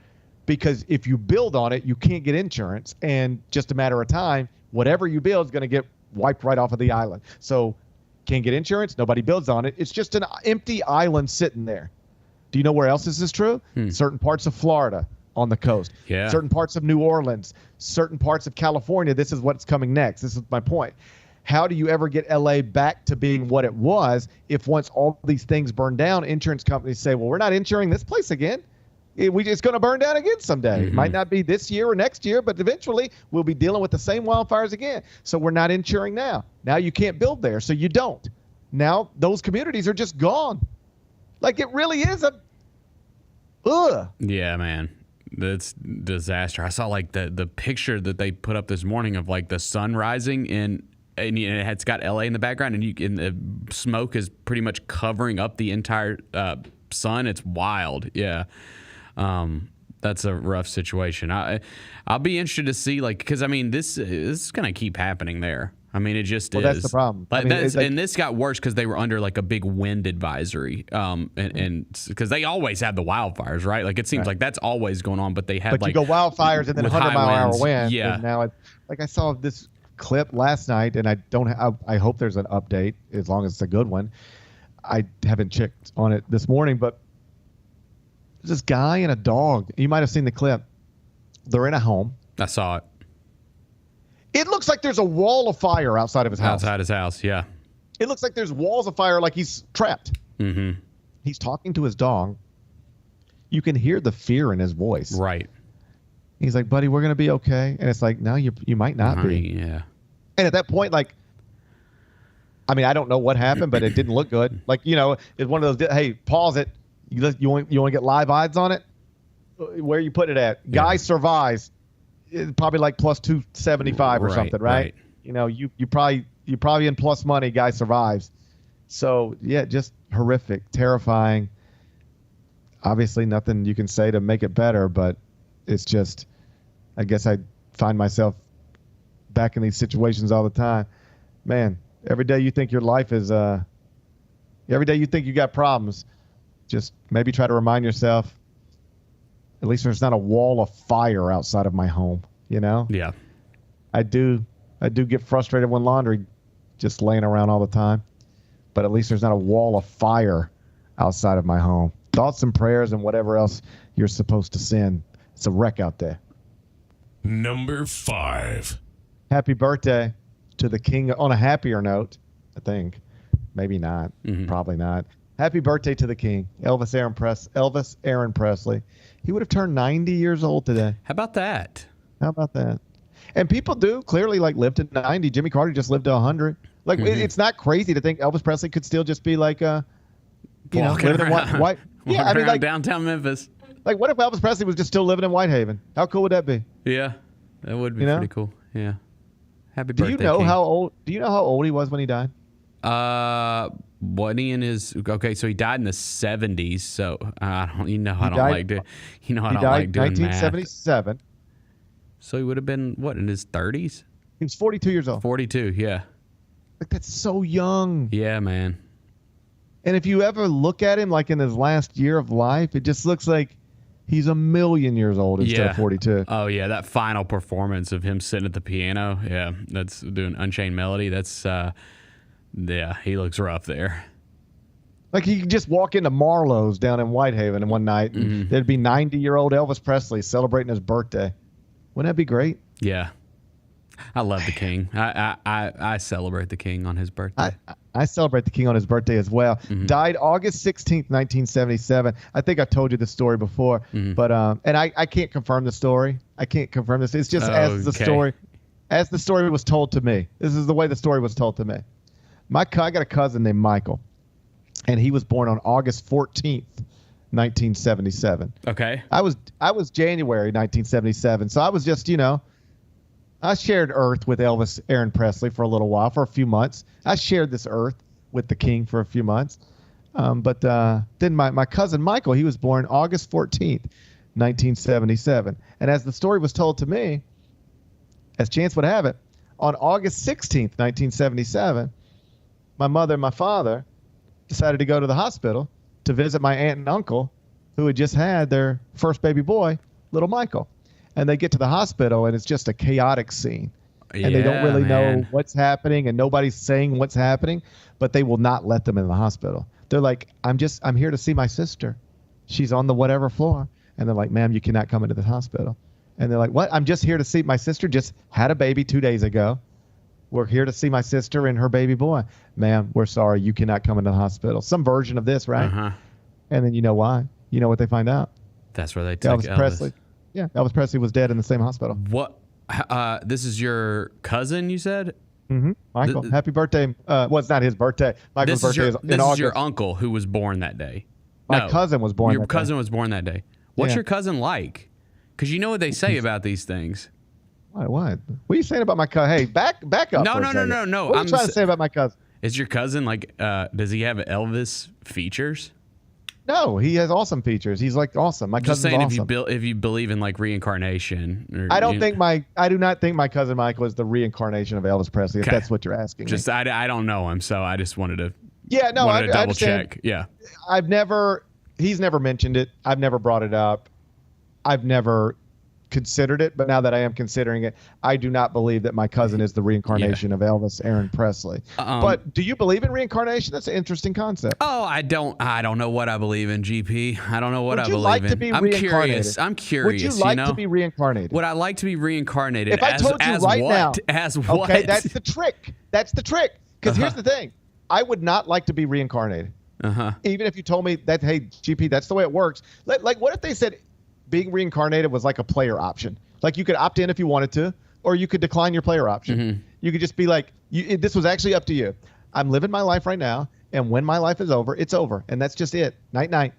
because if you build on it, you can't get insurance, and just a matter of time, whatever you build is going to get wiped right off of the island. So can't get insurance, nobody builds on it. It's just an empty island sitting there. Do you know where else this is true? Certain parts of Florida on the coast, certain parts of New Orleans, certain parts of California. This is what's coming next. This is my point. How do you ever get LA back to being what it was if once all these things burn down, insurance companies say, well, we're not insuring this place again. It's going to burn down again someday. It might not be this year or next year, but eventually we'll be dealing with the same wildfires again. So we're not insuring now. Now you can't build there, so you don't. Now those communities are just gone. Like it really is a Yeah, man. That's disaster. I saw like the picture that they put up this morning of like the sun rising and it's got LA in the background, and the smoke is pretty much covering up the entire sun. It's wild. Yeah. That's a rough situation. I'll be interested to see, like, because I mean, this is going to keep happening there. I mean, it just is. That's the problem. Like, and this got worse because they were under like a big wind advisory, and because they always have the wildfires, right? Like it seems like that's always going on, but they had you go wildfires and then 100-mile-an-hour wind. Yeah. And now I saw this clip last night, and I hope there's an update as long as it's a good one. I haven't checked on it this morning, but there's this guy and a dog. You might have seen the clip. They're in a home. I saw it. It looks like there's a wall of fire outside of his house. Outside his house, yeah. It looks like there's walls of fire, like he's trapped. Mm-hmm. He's talking to his dog. You can hear the fear in his voice. Right. He's like, buddy, we're going to be okay. And it's like, no, you might not be. Yeah. And at that point, like, I mean, I don't know what happened, but it didn't look good. Like, it's one of those, hey, pause it. You want to get live odds on it? Where you put it at? Guy survives. It's probably like plus 275 or something, right? You probably in plus money. Guy survives. So yeah, just horrific, terrifying. Obviously, nothing you can say to make it better, but it's just, I guess I find myself back in these situations all the time. Man, every day you think your life is, every day you think you got problems, just maybe try to remind yourself, at least there's not a wall of fire outside of my home, Yeah. I do get frustrated when laundry just laying around all the time, but at least there's not a wall of fire outside of my home. Thoughts and prayers and whatever else you're supposed to send. It's a wreck out there. Number 5. Happy birthday to the king. On a happier note, I think. Maybe not. Probably not. Happy birthday to the king, Elvis Aaron Presley. He would have turned 90 years old today. How about that? And people do clearly live to 90. Jimmy Carter just lived to 100. It's not crazy to think Elvis Presley could still just be living in white. Yeah, I mean, downtown Memphis. Like, what if Elvis Presley was just still living in Whitehaven? How cool would that be? Yeah, that would be pretty cool. Yeah. Happy birthday. Do you know King. how old he was when he died? Wasn't he in his? Okay, so he died in the 70s. So I don't. I don't like doing 1977. Math. So he would have been in his 30s? He was 42 years old. 42, yeah. That's so young. Yeah, man. And if you ever look at him in his last year of life, it just looks like he's a million years old instead of 42. Oh, yeah, that final performance of him sitting at the piano, yeah, that's doing Unchained Melody. That's, he looks rough there. Like he could just walk into Marlowe's down in Whitehaven one night, and there'd be 90-year-old Elvis Presley celebrating his birthday. Wouldn't that be great? Yeah. I love the king. I celebrate the king on his birthday. I celebrate the king on his birthday as well. Died August 16th, 1977. I think I told you the story before, but and I can't confirm the story. I can't confirm this. It's just as the story was told to me. This is the way the story was told to me. I got a cousin named Michael, and he was born on August 14th, 1977. Okay. I was January 1977. So I was just, I shared Earth with Elvis Aaron Presley for a little while, for a few months. I shared this Earth with the King for a few months. But then my cousin Michael, he was born August 14th, 1977. And as the story was told to me, as chance would have it, on August 16th, 1977, my mother and my father decided to go to the hospital to visit my aunt and uncle who had just had their first baby boy, little Michael. And they get to the hospital, and it's just a chaotic scene. And they don't really know what's happening, and nobody's saying what's happening, but they will not let them in the hospital. They're like, I'm here to see my sister. She's on the whatever floor. And they're like, ma'am, you cannot come into the hospital. And they're like, what? I'm just here to see my sister. Just had a baby 2 days ago. We're here to see my sister and her baby boy. Ma'am, we're sorry. You cannot come into the hospital. Some version of this, right? Uh-huh. And then you know why? You know what they find out? That's where they took Elvis Presley. Yeah, Elvis Presley was dead in the same hospital. What? This is your cousin, you said? Mm-hmm. Michael, happy birthday. Well, it's not his birthday. Michael's birthday is in August. This is your uncle who was born that day. My cousin was born that day. Your cousin was born that day. What's your cousin like? Because you know what they say about these things. What? What are you saying about my cousin? Hey, back up. No. What are you trying to say about my cousin? Is your cousin like, does he have Elvis features? No, he has awesome features. He's like awesome. My cousin's saying awesome. if you believe in like reincarnation. Or, I do not think my cousin Michael is the reincarnation of Elvis Presley. If that's what you're asking. Just me. I don't know him, so I just wanted to. Yeah, no, I double understand. check. Yeah, he's never mentioned it. I've never brought it up. I've never considered it, but now that I am considering it, I do not believe that my cousin is the reincarnation of Elvis Aaron Presley. But do you believe in reincarnation? That's an interesting concept. Oh, I don't know what I believe in, GP. I don't know what I believe in. Would you like to be reincarnated? I'm curious. Would you like to be reincarnated? Would I like to be reincarnated? If I told you right now, as what? Okay, that's the trick. That's the trick. Because here's the thing. I would not like to be reincarnated. Even if you told me that, hey, GP, that's the way it works. Like, what if they said being reincarnated was like a player option? Like you could opt in if you wanted to, or you could decline your player option. You could just be like, this was actually up to you. I'm living my life right now, and when my life is over, it's over, and that's just it. Night, night.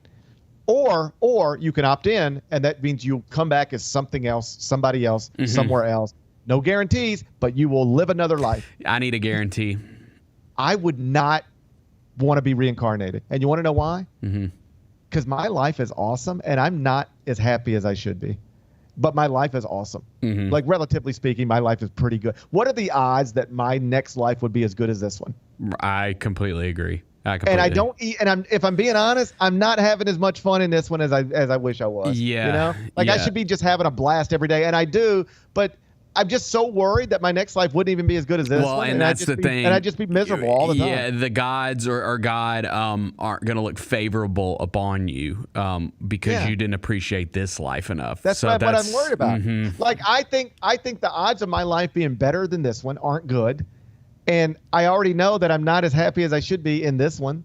Or you can opt in, and that means you'll come back as something else, somebody else, somewhere else. No guarantees, but you will live another life. I need a guarantee. I would not want to be reincarnated. And you want to know why? Because my life is awesome, and I'm not as happy as I should be. But my life is awesome. Like, relatively speaking, my life is pretty good. What are the odds that my next life would be as good as this one? I completely agree. And I don't eat. And if I'm being honest, I'm not having as much fun in this one as I wish I was. Yeah. You know, like I should be just having a blast every day, and I do. But I'm just so worried that my next life wouldn't even be as good as this one. And that's the thing. And I'd just be miserable all the time. Yeah, the gods or God aren't going to look favorable upon you because you didn't appreciate this life enough. That's what I'm worried about. Like, I think the odds of my life being better than this one aren't good. And I already know that I'm not as happy as I should be in this one.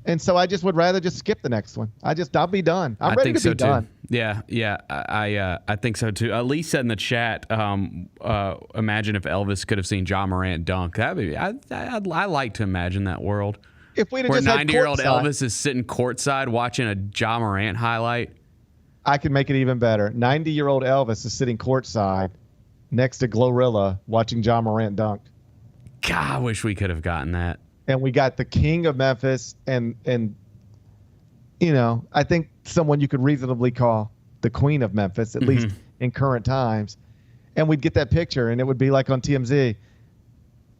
And so I just would rather just skip the next one. I'll be done. I'm ready to be done. Yeah. I think so too. Elise said in the chat, imagine if Elvis could have seen Ja Morant dunk. I like to imagine that world. If we'd have where just had 90-year-old Elvis is sitting courtside watching a Ja Morant highlight. I can make it even better. 90-year-old Elvis is sitting courtside next to Glorilla watching Ja Morant dunk. God, I wish we could have gotten that. And we got the king of Memphis and I think someone you could reasonably call the queen of Memphis, at least in current times. And we'd get that picture, and it would be like on TMZ.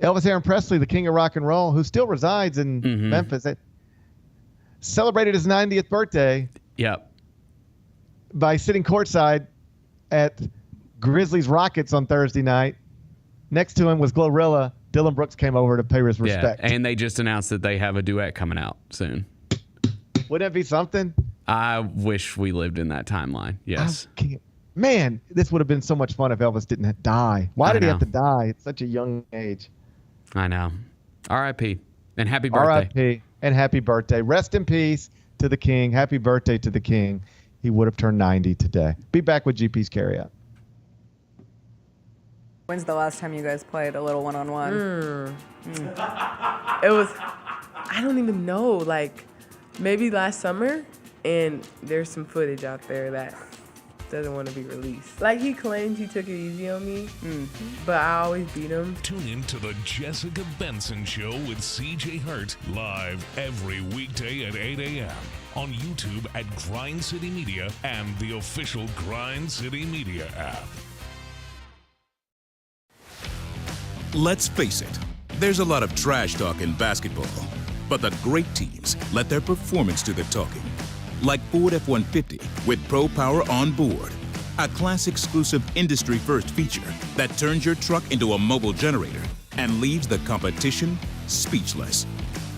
Elvis Aaron Presley, the king of rock and roll, who still resides in Memphis, celebrated his 90th birthday by sitting courtside at Grizzlies Rockets on Thursday night. Next to him was Glorilla. Dylan Brooks came over to pay his respect. Yeah, and they just announced that they have a duet coming out soon. Wouldn't that be something? I wish we lived in that timeline. Yes. Man, this would have been so much fun if Elvis didn't die. Why did he have to die at such a young age? I know. R.I.P. And happy birthday. R.I.P. and happy birthday. Rest in peace to the king. Happy birthday to the king. He would have turned 90 today. Be back with GP's Carryout. When's the last time you guys played a little one-on-one? It was, I don't even know, like maybe last summer. And there's some footage out there that doesn't want to be released. Like, he claims he took it easy on me, but I always beat him. Tune in to the Jessica Benson Show with CJ Hurt, live every weekday at 8 a.m. on YouTube at Grind City Media and the official Grind City Media app. Let's face it, there's a lot of trash talk in basketball, but the great teams let their performance do the talking. Like Ford F-150 with Pro Power on board, a class-exclusive industry-first feature that turns your truck into a mobile generator and leaves the competition speechless.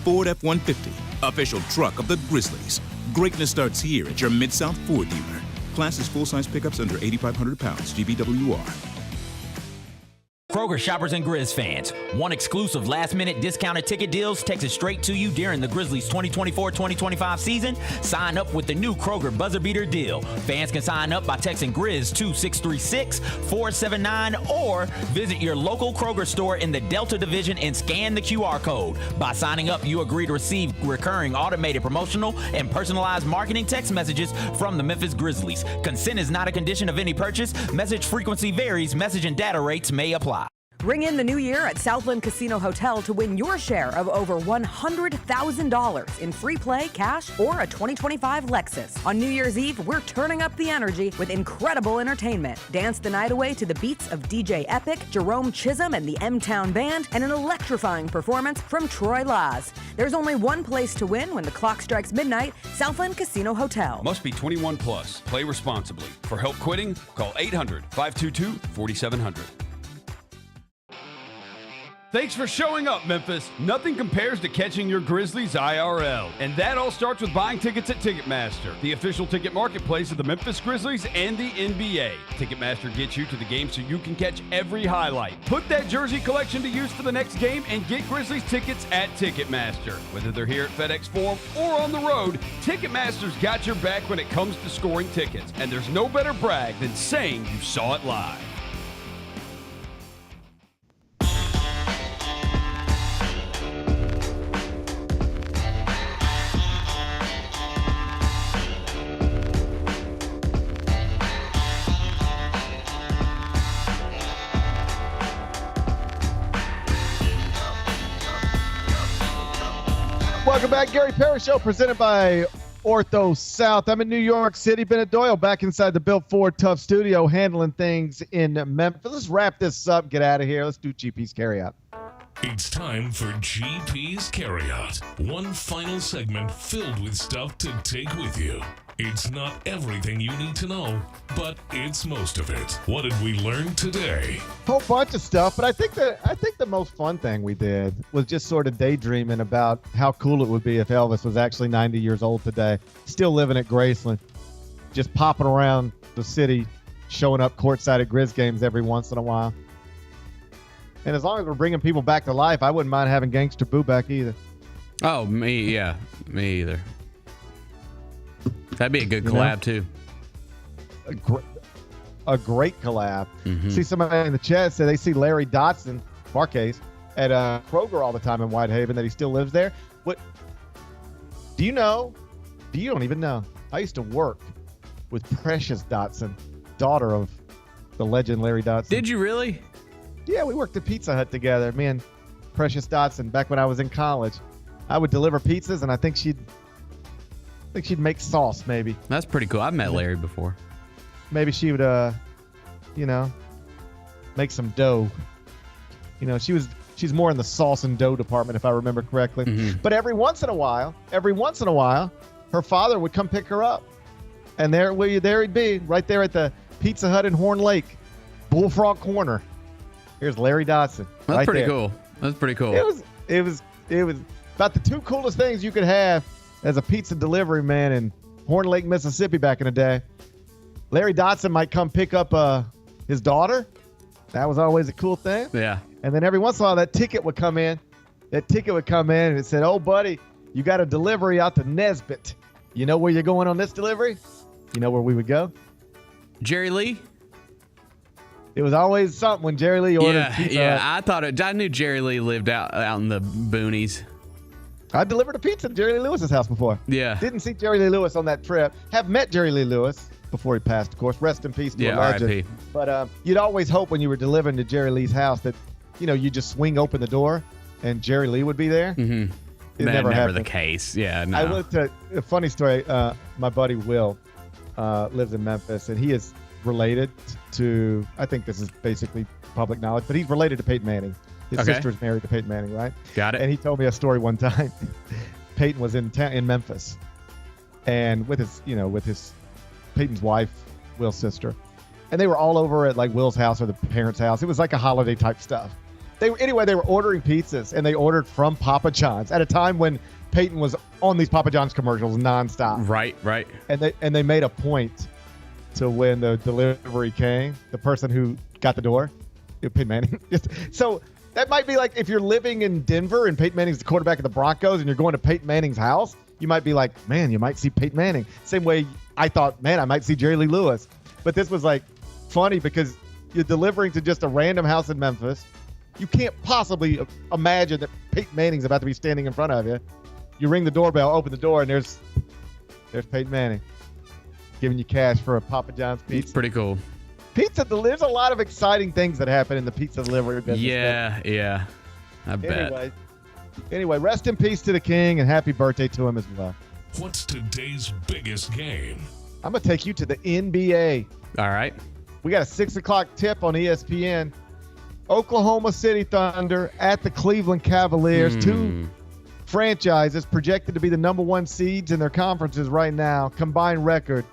Ford F-150, official truck of the Grizzlies. Greatness starts here at your Mid-South Ford dealer. Class is full-size pickups under 8,500 pounds, GVWR. Kroger shoppers and Grizz fans, want exclusive last-minute discounted ticket deals texted straight to you during the Grizzlies 2024-2025 season? Sign up with the new Kroger Buzzer Beater deal. Fans can sign up by texting Grizz to 636-479 or visit your local Kroger store in the Delta Division and scan the QR code. By signing up, you agree to receive recurring automated promotional and personalized marketing text messages from the Memphis Grizzlies. Consent is not a condition of any purchase. Message frequency varies. Message and data rates may apply. Ring in the new year at Southland Casino Hotel to win your share of over $100,000 in free play, cash, or a 2025 Lexus. On New Year's Eve, we're turning up the energy with incredible entertainment. Dance the night away to the beats of DJ Epic, Jerome Chisholm and the M-Town Band, and an electrifying performance from Troy Laz. There's only one place to win when the clock strikes midnight, Southland Casino Hotel. Must be 21 plus. Play responsibly. For help quitting, call 800-522-4700. Thanks for showing up, Memphis. Nothing compares to catching your Grizzlies IRL. And that all starts with buying tickets at Ticketmaster, the official ticket marketplace of the Memphis Grizzlies and the NBA. Ticketmaster gets you to the game so you can catch every highlight. Put that jersey collection to use for the next game and get Grizzlies tickets at Ticketmaster. Whether they're here at FedEx Forum or on the road, Ticketmaster's got your back when it comes to scoring tickets. And there's no better brag than saying you saw it live. Welcome back, Gary Parrish Show, presented by Ortho South. I'm in New York City. Bennett Doyle back inside the Built Ford Tough studio, handling things in Memphis. Let's wrap this up. Get out of here. Let's do GP's Carryout. It's time for GP's Carryout. One final segment filled with stuff to take with you. It's not everything you need to know, but it's most of it. What did we learn today? Whole bunch of stuff, but I think the most fun thing we did was just sort of daydreaming about how cool it would be if Elvis was actually 90 years old today, still living at Graceland, just popping around the city, showing up courtside at Grizz games every once in a while. And as long as we're bringing people back to life, I wouldn't mind having Gangster Boo back either. Oh, me either. That'd be a good collab, too. A great collab. Mm-hmm. See somebody in the chat say they see Larry Dotson, Marquez, at Kroger all the time in Whitehaven, that he still lives there. What? Do you know? You don't even know. I used to work with Precious Dotson, daughter of the legend Larry Dotson. Did you really? Yeah, we worked at Pizza Hut together. Me and Precious Dotson back when I was in college. I would deliver pizzas, and I think she'd make sauce, maybe. That's pretty cool. I've met Larry before. Maybe she would, make some dough. She's more in the sauce and dough department, if I remember correctly. Mm-hmm. But every once in a while, her father would come pick her up. And there he'd be, right there at the Pizza Hut in Horn Lake, Bullfrog Corner. Here's Larry Dotson. That's right pretty there. cool. That's pretty cool. It was about the two coolest things you could have as a pizza delivery man in Horn Lake, Mississippi back in the day. Larry Dotson might come pick up his daughter. That was always a cool thing. Yeah. And then every once in a while, that ticket would come in. And it said, "Oh, buddy, you got a delivery out to Nesbitt. You know where you're going on this delivery?" You know where we would go? Jerry Lee? It was always something when Jerry Lee ordered pizza. Yeah, I knew Jerry Lee lived out in the boonies. I delivered a pizza to Jerry Lee Lewis's house before. Yeah. Didn't see Jerry Lee Lewis on that trip. Have met Jerry Lee Lewis before he passed, of course. Rest in peace to a legend. R.I.P. But you'd always hope when you were delivering to Jerry Lee's house that, you just swing open the door and Jerry Lee would be there. Mm-hmm. It never happened. The case. Yeah, no. I went to a funny story. My buddy Will lives in Memphis, and he is related to, I think this is basically public knowledge, but he's related to Peyton Manning. His sister is married to Peyton Manning, right? Got it. And he told me a story one time. Peyton was in Memphis, and with his Peyton's wife, Will's sister, and they were all over at like Will's house or the parents' house. It was like a holiday type stuff. They were ordering pizzas, and they ordered from Papa John's at a time when Peyton was on these Papa John's commercials nonstop. Right. And they made a point to when the delivery came, the person who got the door, Peyton Manning. So that might be like if you're living in Denver and Peyton Manning's the quarterback of the Broncos and you're going to Peyton Manning's house, you might be like, man, you might see Peyton Manning. Same way I thought, man, I might see Jerry Lee Lewis. But this was like funny because you're delivering to just a random house in Memphis. You can't possibly imagine that Peyton Manning's about to be standing in front of you. You ring the doorbell, open the door, and there's Peyton Manning giving you cash for a Papa John's pizza. It's pretty cool. There's a lot of exciting things that happen in the pizza delivery business. Yeah. I bet. Anyway, rest in peace to the king and happy birthday to him as well. What's today's biggest game? I'm going to take you to the NBA. All right. We got a 6 o'clock tip on ESPN. Oklahoma City Thunder at the Cleveland Cavaliers. Two franchises projected to be the number one seeds in their conferences right now. Combined record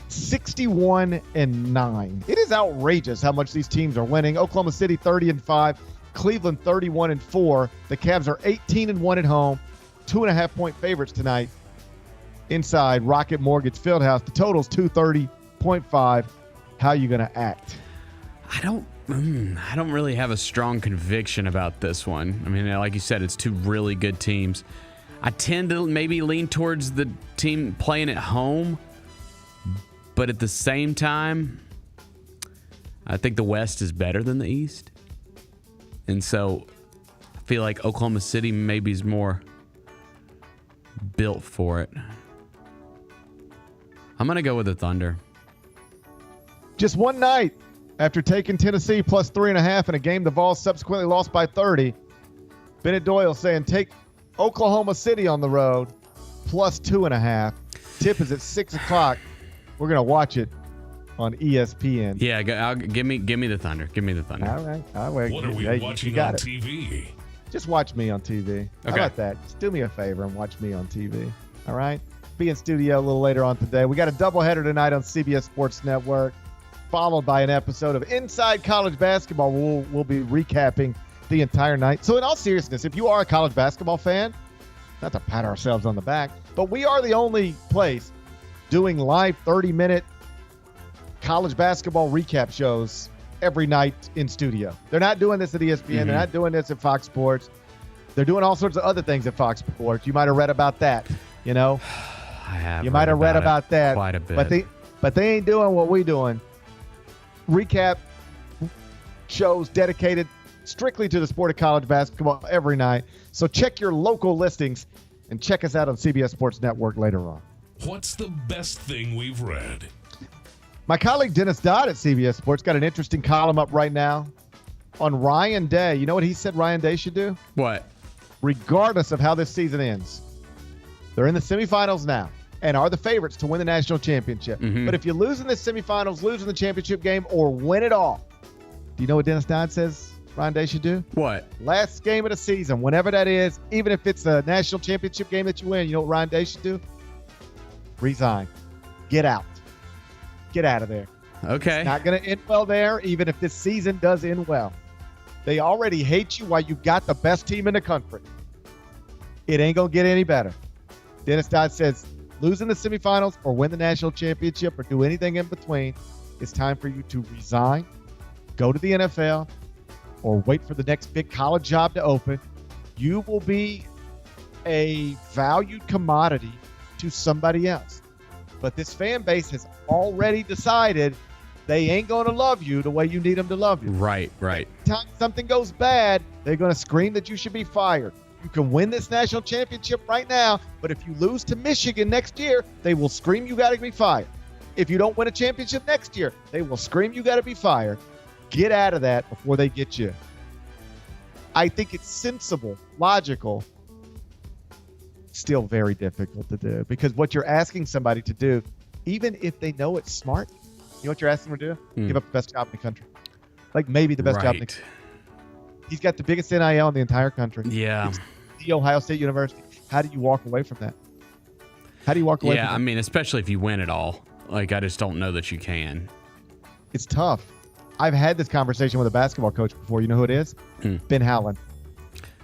61-9. It is outrageous how much these teams are winning. Oklahoma City 30-5, Cleveland 31-4. The Cavs are 18-1 at home, 2.5-point favorites tonight inside Rocket Mortgage Fieldhouse. The total's 230.5. How you going to act? I don't really have a strong conviction about this one. I mean, like you said, it's two really good teams. I tend to maybe lean towards the team playing at home, but at the same time, I think the West is better than the East. And so I feel like Oklahoma City maybe is more built for it. I'm going to go with the Thunder. Just one night after taking Tennessee plus 3.5 in a game the Vols subsequently lost by 30, Bennett Doyle saying take Oklahoma City on the road plus 2.5. Tip is at 6 o'clock. We're going to watch it on ESPN. Yeah, give me the Thunder. Give me the Thunder. All right. What are we watching on TV? Just watch me on TV. Okay. How about that? Just do me a favor and watch me on TV. All right? Be in studio a little later on today. We got a doubleheader tonight on CBS Sports Network, followed by an episode of Inside College Basketball. We'll be recapping the entire night. So in all seriousness, if you are a college basketball fan, not to pat ourselves on the back, but we are the only place doing live 30-minute college basketball recap shows every night in studio. They're not doing this at ESPN. They're not doing this at Fox Sports. They're doing all sorts of other things at Fox Sports. You might have read about that, I have. You might have read about that. Quite a bit. But they ain't doing what we doing. Recap shows dedicated strictly to the sport of college basketball every night. So check your local listings and check us out on CBS Sports Network later on. What's the best thing we've read? My colleague Dennis Dodd at CBS Sports got an interesting column up right now on Ryan Day. You know what he said Ryan Day should do? What? Regardless of how this season ends, they're in the semifinals now and are the favorites to win the national championship. But if you lose in the semifinals, lose in the championship game, or win it all, do you know what Dennis Dodd says Ryan Day should do? What? Last game of the season, whenever that is, even if it's a national championship game that you win, you know what Ryan Day should do? Resign. Get out. Get out of there. Okay. It's not going to end well there, even if this season does end well. They already hate you while you got the best team in the country. It ain't going to get any better. Dennis Dodd says, lose in the semifinals or win the national championship or do anything in between, it's time for you to resign, go to the NFL, or wait for the next big college job to open. You will be a valued commodity to somebody else. But this fan base has already decided they ain't going to love you the way you need them to love you. Right. Every time something goes bad, they're going to scream that you should be fired. You can win this national championship right now, but if you lose to Michigan next year, they will scream you got to be fired. If you don't win a championship next year, they will scream you got to be fired. Get out of that before they get you. I think it's sensible, logical, still very difficult to do, because what you're asking somebody to do, even if they know it's smart, you know what you're asking them to do? Give up the best job in the country. Like maybe the best job in the country. He's got the biggest NIL in the entire country. Yeah. It's the Ohio State University. How do you walk away from that? How do you walk away from that? Yeah, I mean, especially if you win it all. Like, I just don't know that you can. It's tough. I've had this conversation with a basketball coach before. You know who it is? Ben Howland.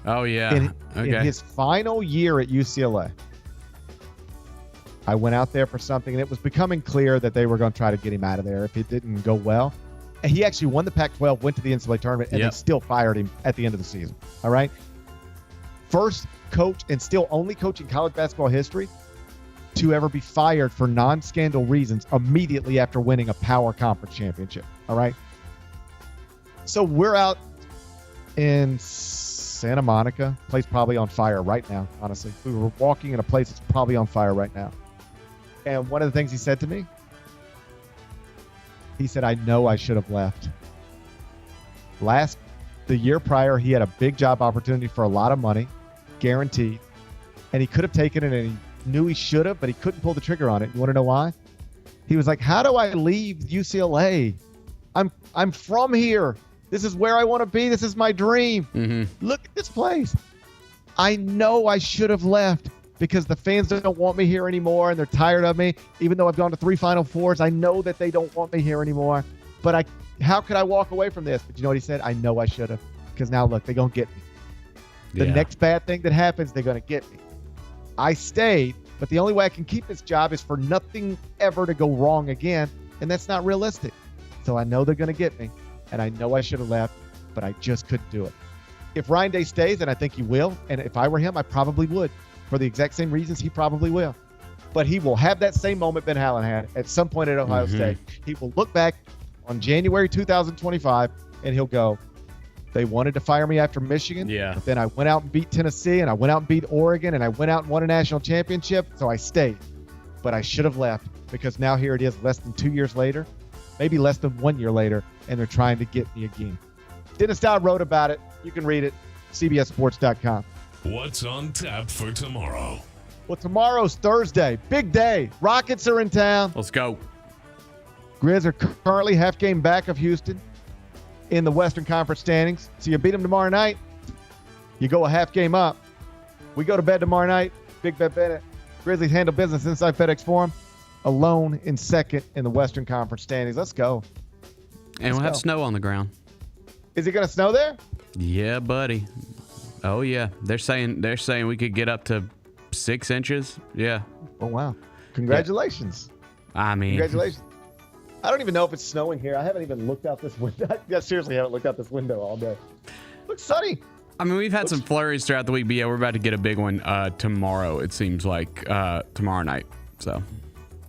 Oh, yeah. In his final year at UCLA, I went out there for something, and it was becoming clear that they were going to try to get him out of there if it didn't go well. And he actually won the Pac-12, went to the NCAA tournament, and they still fired him at the end of the season. All right? First coach, and still only coach in college basketball history, to ever be fired for non-scandal reasons immediately after winning a power conference championship. All right? So we're out in Santa Monica, place probably on fire right now, honestly. We were walking in a place that's probably on fire right now. And one of the things he said to me, he said, I know I should have left. The year prior, he had a big job opportunity for a lot of money, guaranteed. And he could have taken it, and he knew he should have, but he couldn't pull the trigger on it. You want to know why? He was like, how do I leave UCLA? I'm from here. This is where I want to be. This is my dream. Look at this place. I know I should have left because the fans don't want me here anymore, and they're tired of me. Even though I've gone to 3 Final Fours, I know that they don't want me here anymore. But how could I walk away from this? But you know what he said? I know I should have, because now look, they're going to get me. The next bad thing that happens, they're going to get me. I stayed, but the only way I can keep this job is for nothing ever to go wrong again, and that's not realistic. So I know they're going to get me, and I know I should have left, but I just couldn't do it. If Ryan Day stays, and I think he will, and if I were him, I probably would. For the exact same reasons, he probably will. But he will have that same moment Ben Howland had at some point at Ohio State. He will look back on January 2025, and he'll go, they wanted to fire me after Michigan. But then I went out and beat Tennessee, and I went out and beat Oregon, and I went out and won a national championship, so I stayed. But I should have left, because now here it is less than 2 years later, maybe less than 1 year later, and they're trying to get me again. Dennis Dodd wrote about it. You can read it, cbssports.com. What's on tap for tomorrow? Well, tomorrow's Thursday. Big day. Rockets are in town. Let's go. Grizz are currently half game back of Houston in the Western Conference standings. So you beat them tomorrow night, you go a half game up. We go to bed tomorrow night. Big Bet Bennett. Grizzlies handle business inside FedEx Forum, alone in second in the Western Conference standings. Let's go. And we'll have snow on the ground. Is it going to snow there? Yeah, buddy. Oh yeah, they're saying we could get up to 6 inches. Yeah. Oh wow! Congratulations. Yeah. I mean, congratulations. I don't even know if it's snowing here. I haven't even looked out this window. I seriously haven't looked out this window all day. Looks sunny. I mean, we've had some flurries throughout the week, but yeah, we're about to get a big one tomorrow. It seems like tomorrow night. So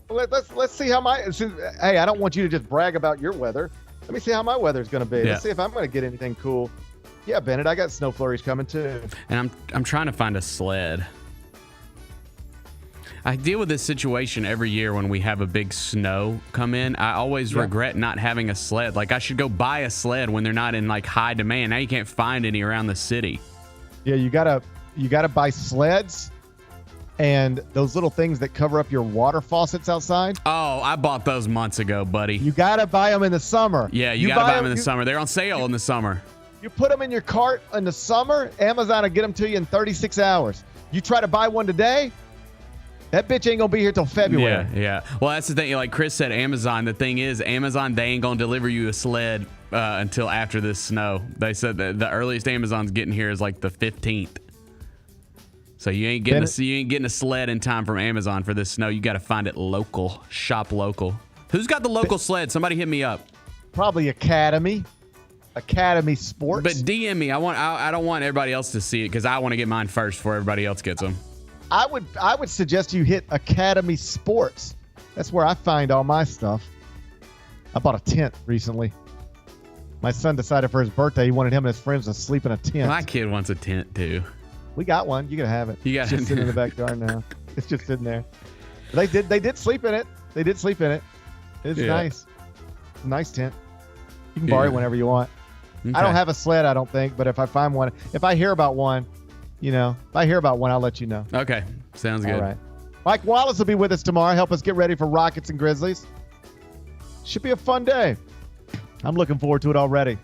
let's see how hey, I don't want you to just brag about your weather. Let me see how my weather's going to be. Let's see if I'm going to get anything cool. Yeah, Bennett, I got snow flurries coming too. And I'm trying to find a sled. I deal with this situation every year when we have a big snow come in. I always regret not having a sled. Like, I should go buy a sled when they're not in like high demand. Now you can't find any around the city. Yeah, you gotta buy sleds and those little things that cover up your water faucets outside. Oh, I bought those months ago, buddy. You gotta buy them in the summer. Yeah, you gotta buy them in the summer. They're on sale in the summer. You put them in your cart in the summer, Amazon will get them to you in 36 hours. You try to buy one today, that bitch ain't gonna be here till February. Yeah. Well, that's the thing. Like Chris said, Amazon. The thing is, Amazon, they ain't gonna deliver you a sled until after this snow. They said that the earliest Amazon's getting here is like the 15th. So you ain't getting a sled in time from Amazon for this snow. You got to find it local. Shop local. Who's got the local sled? Somebody hit me up. Probably Academy Sports. But DM me. I don't want everybody else to see it because I want to get mine first before everybody else gets them. I would suggest you hit Academy Sports. That's where I find all my stuff. I bought a tent recently. My son decided for his birthday he wanted him and his friends to sleep in a tent. My kid wants a tent too. We got one. You can have it. It's just sitting in the backyard now. It's just sitting there. They did sleep in it. They did sleep in it. It's nice. Nice tent. You can borrow it whenever you want. Okay. I don't have a sled, I don't think, but if I find one, if I hear about one, I'll let you know. Okay. Sounds good. All right. Mike Wallace will be with us tomorrow. Help us get ready for Rockets and Grizzlies. Should be a fun day. I'm looking forward to it already.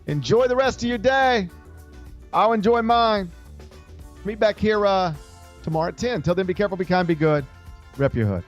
Enjoy the rest of your day. I'll enjoy mine. Meet back here tomorrow at 10. Till then, be careful, be kind, be good. Rep your hood.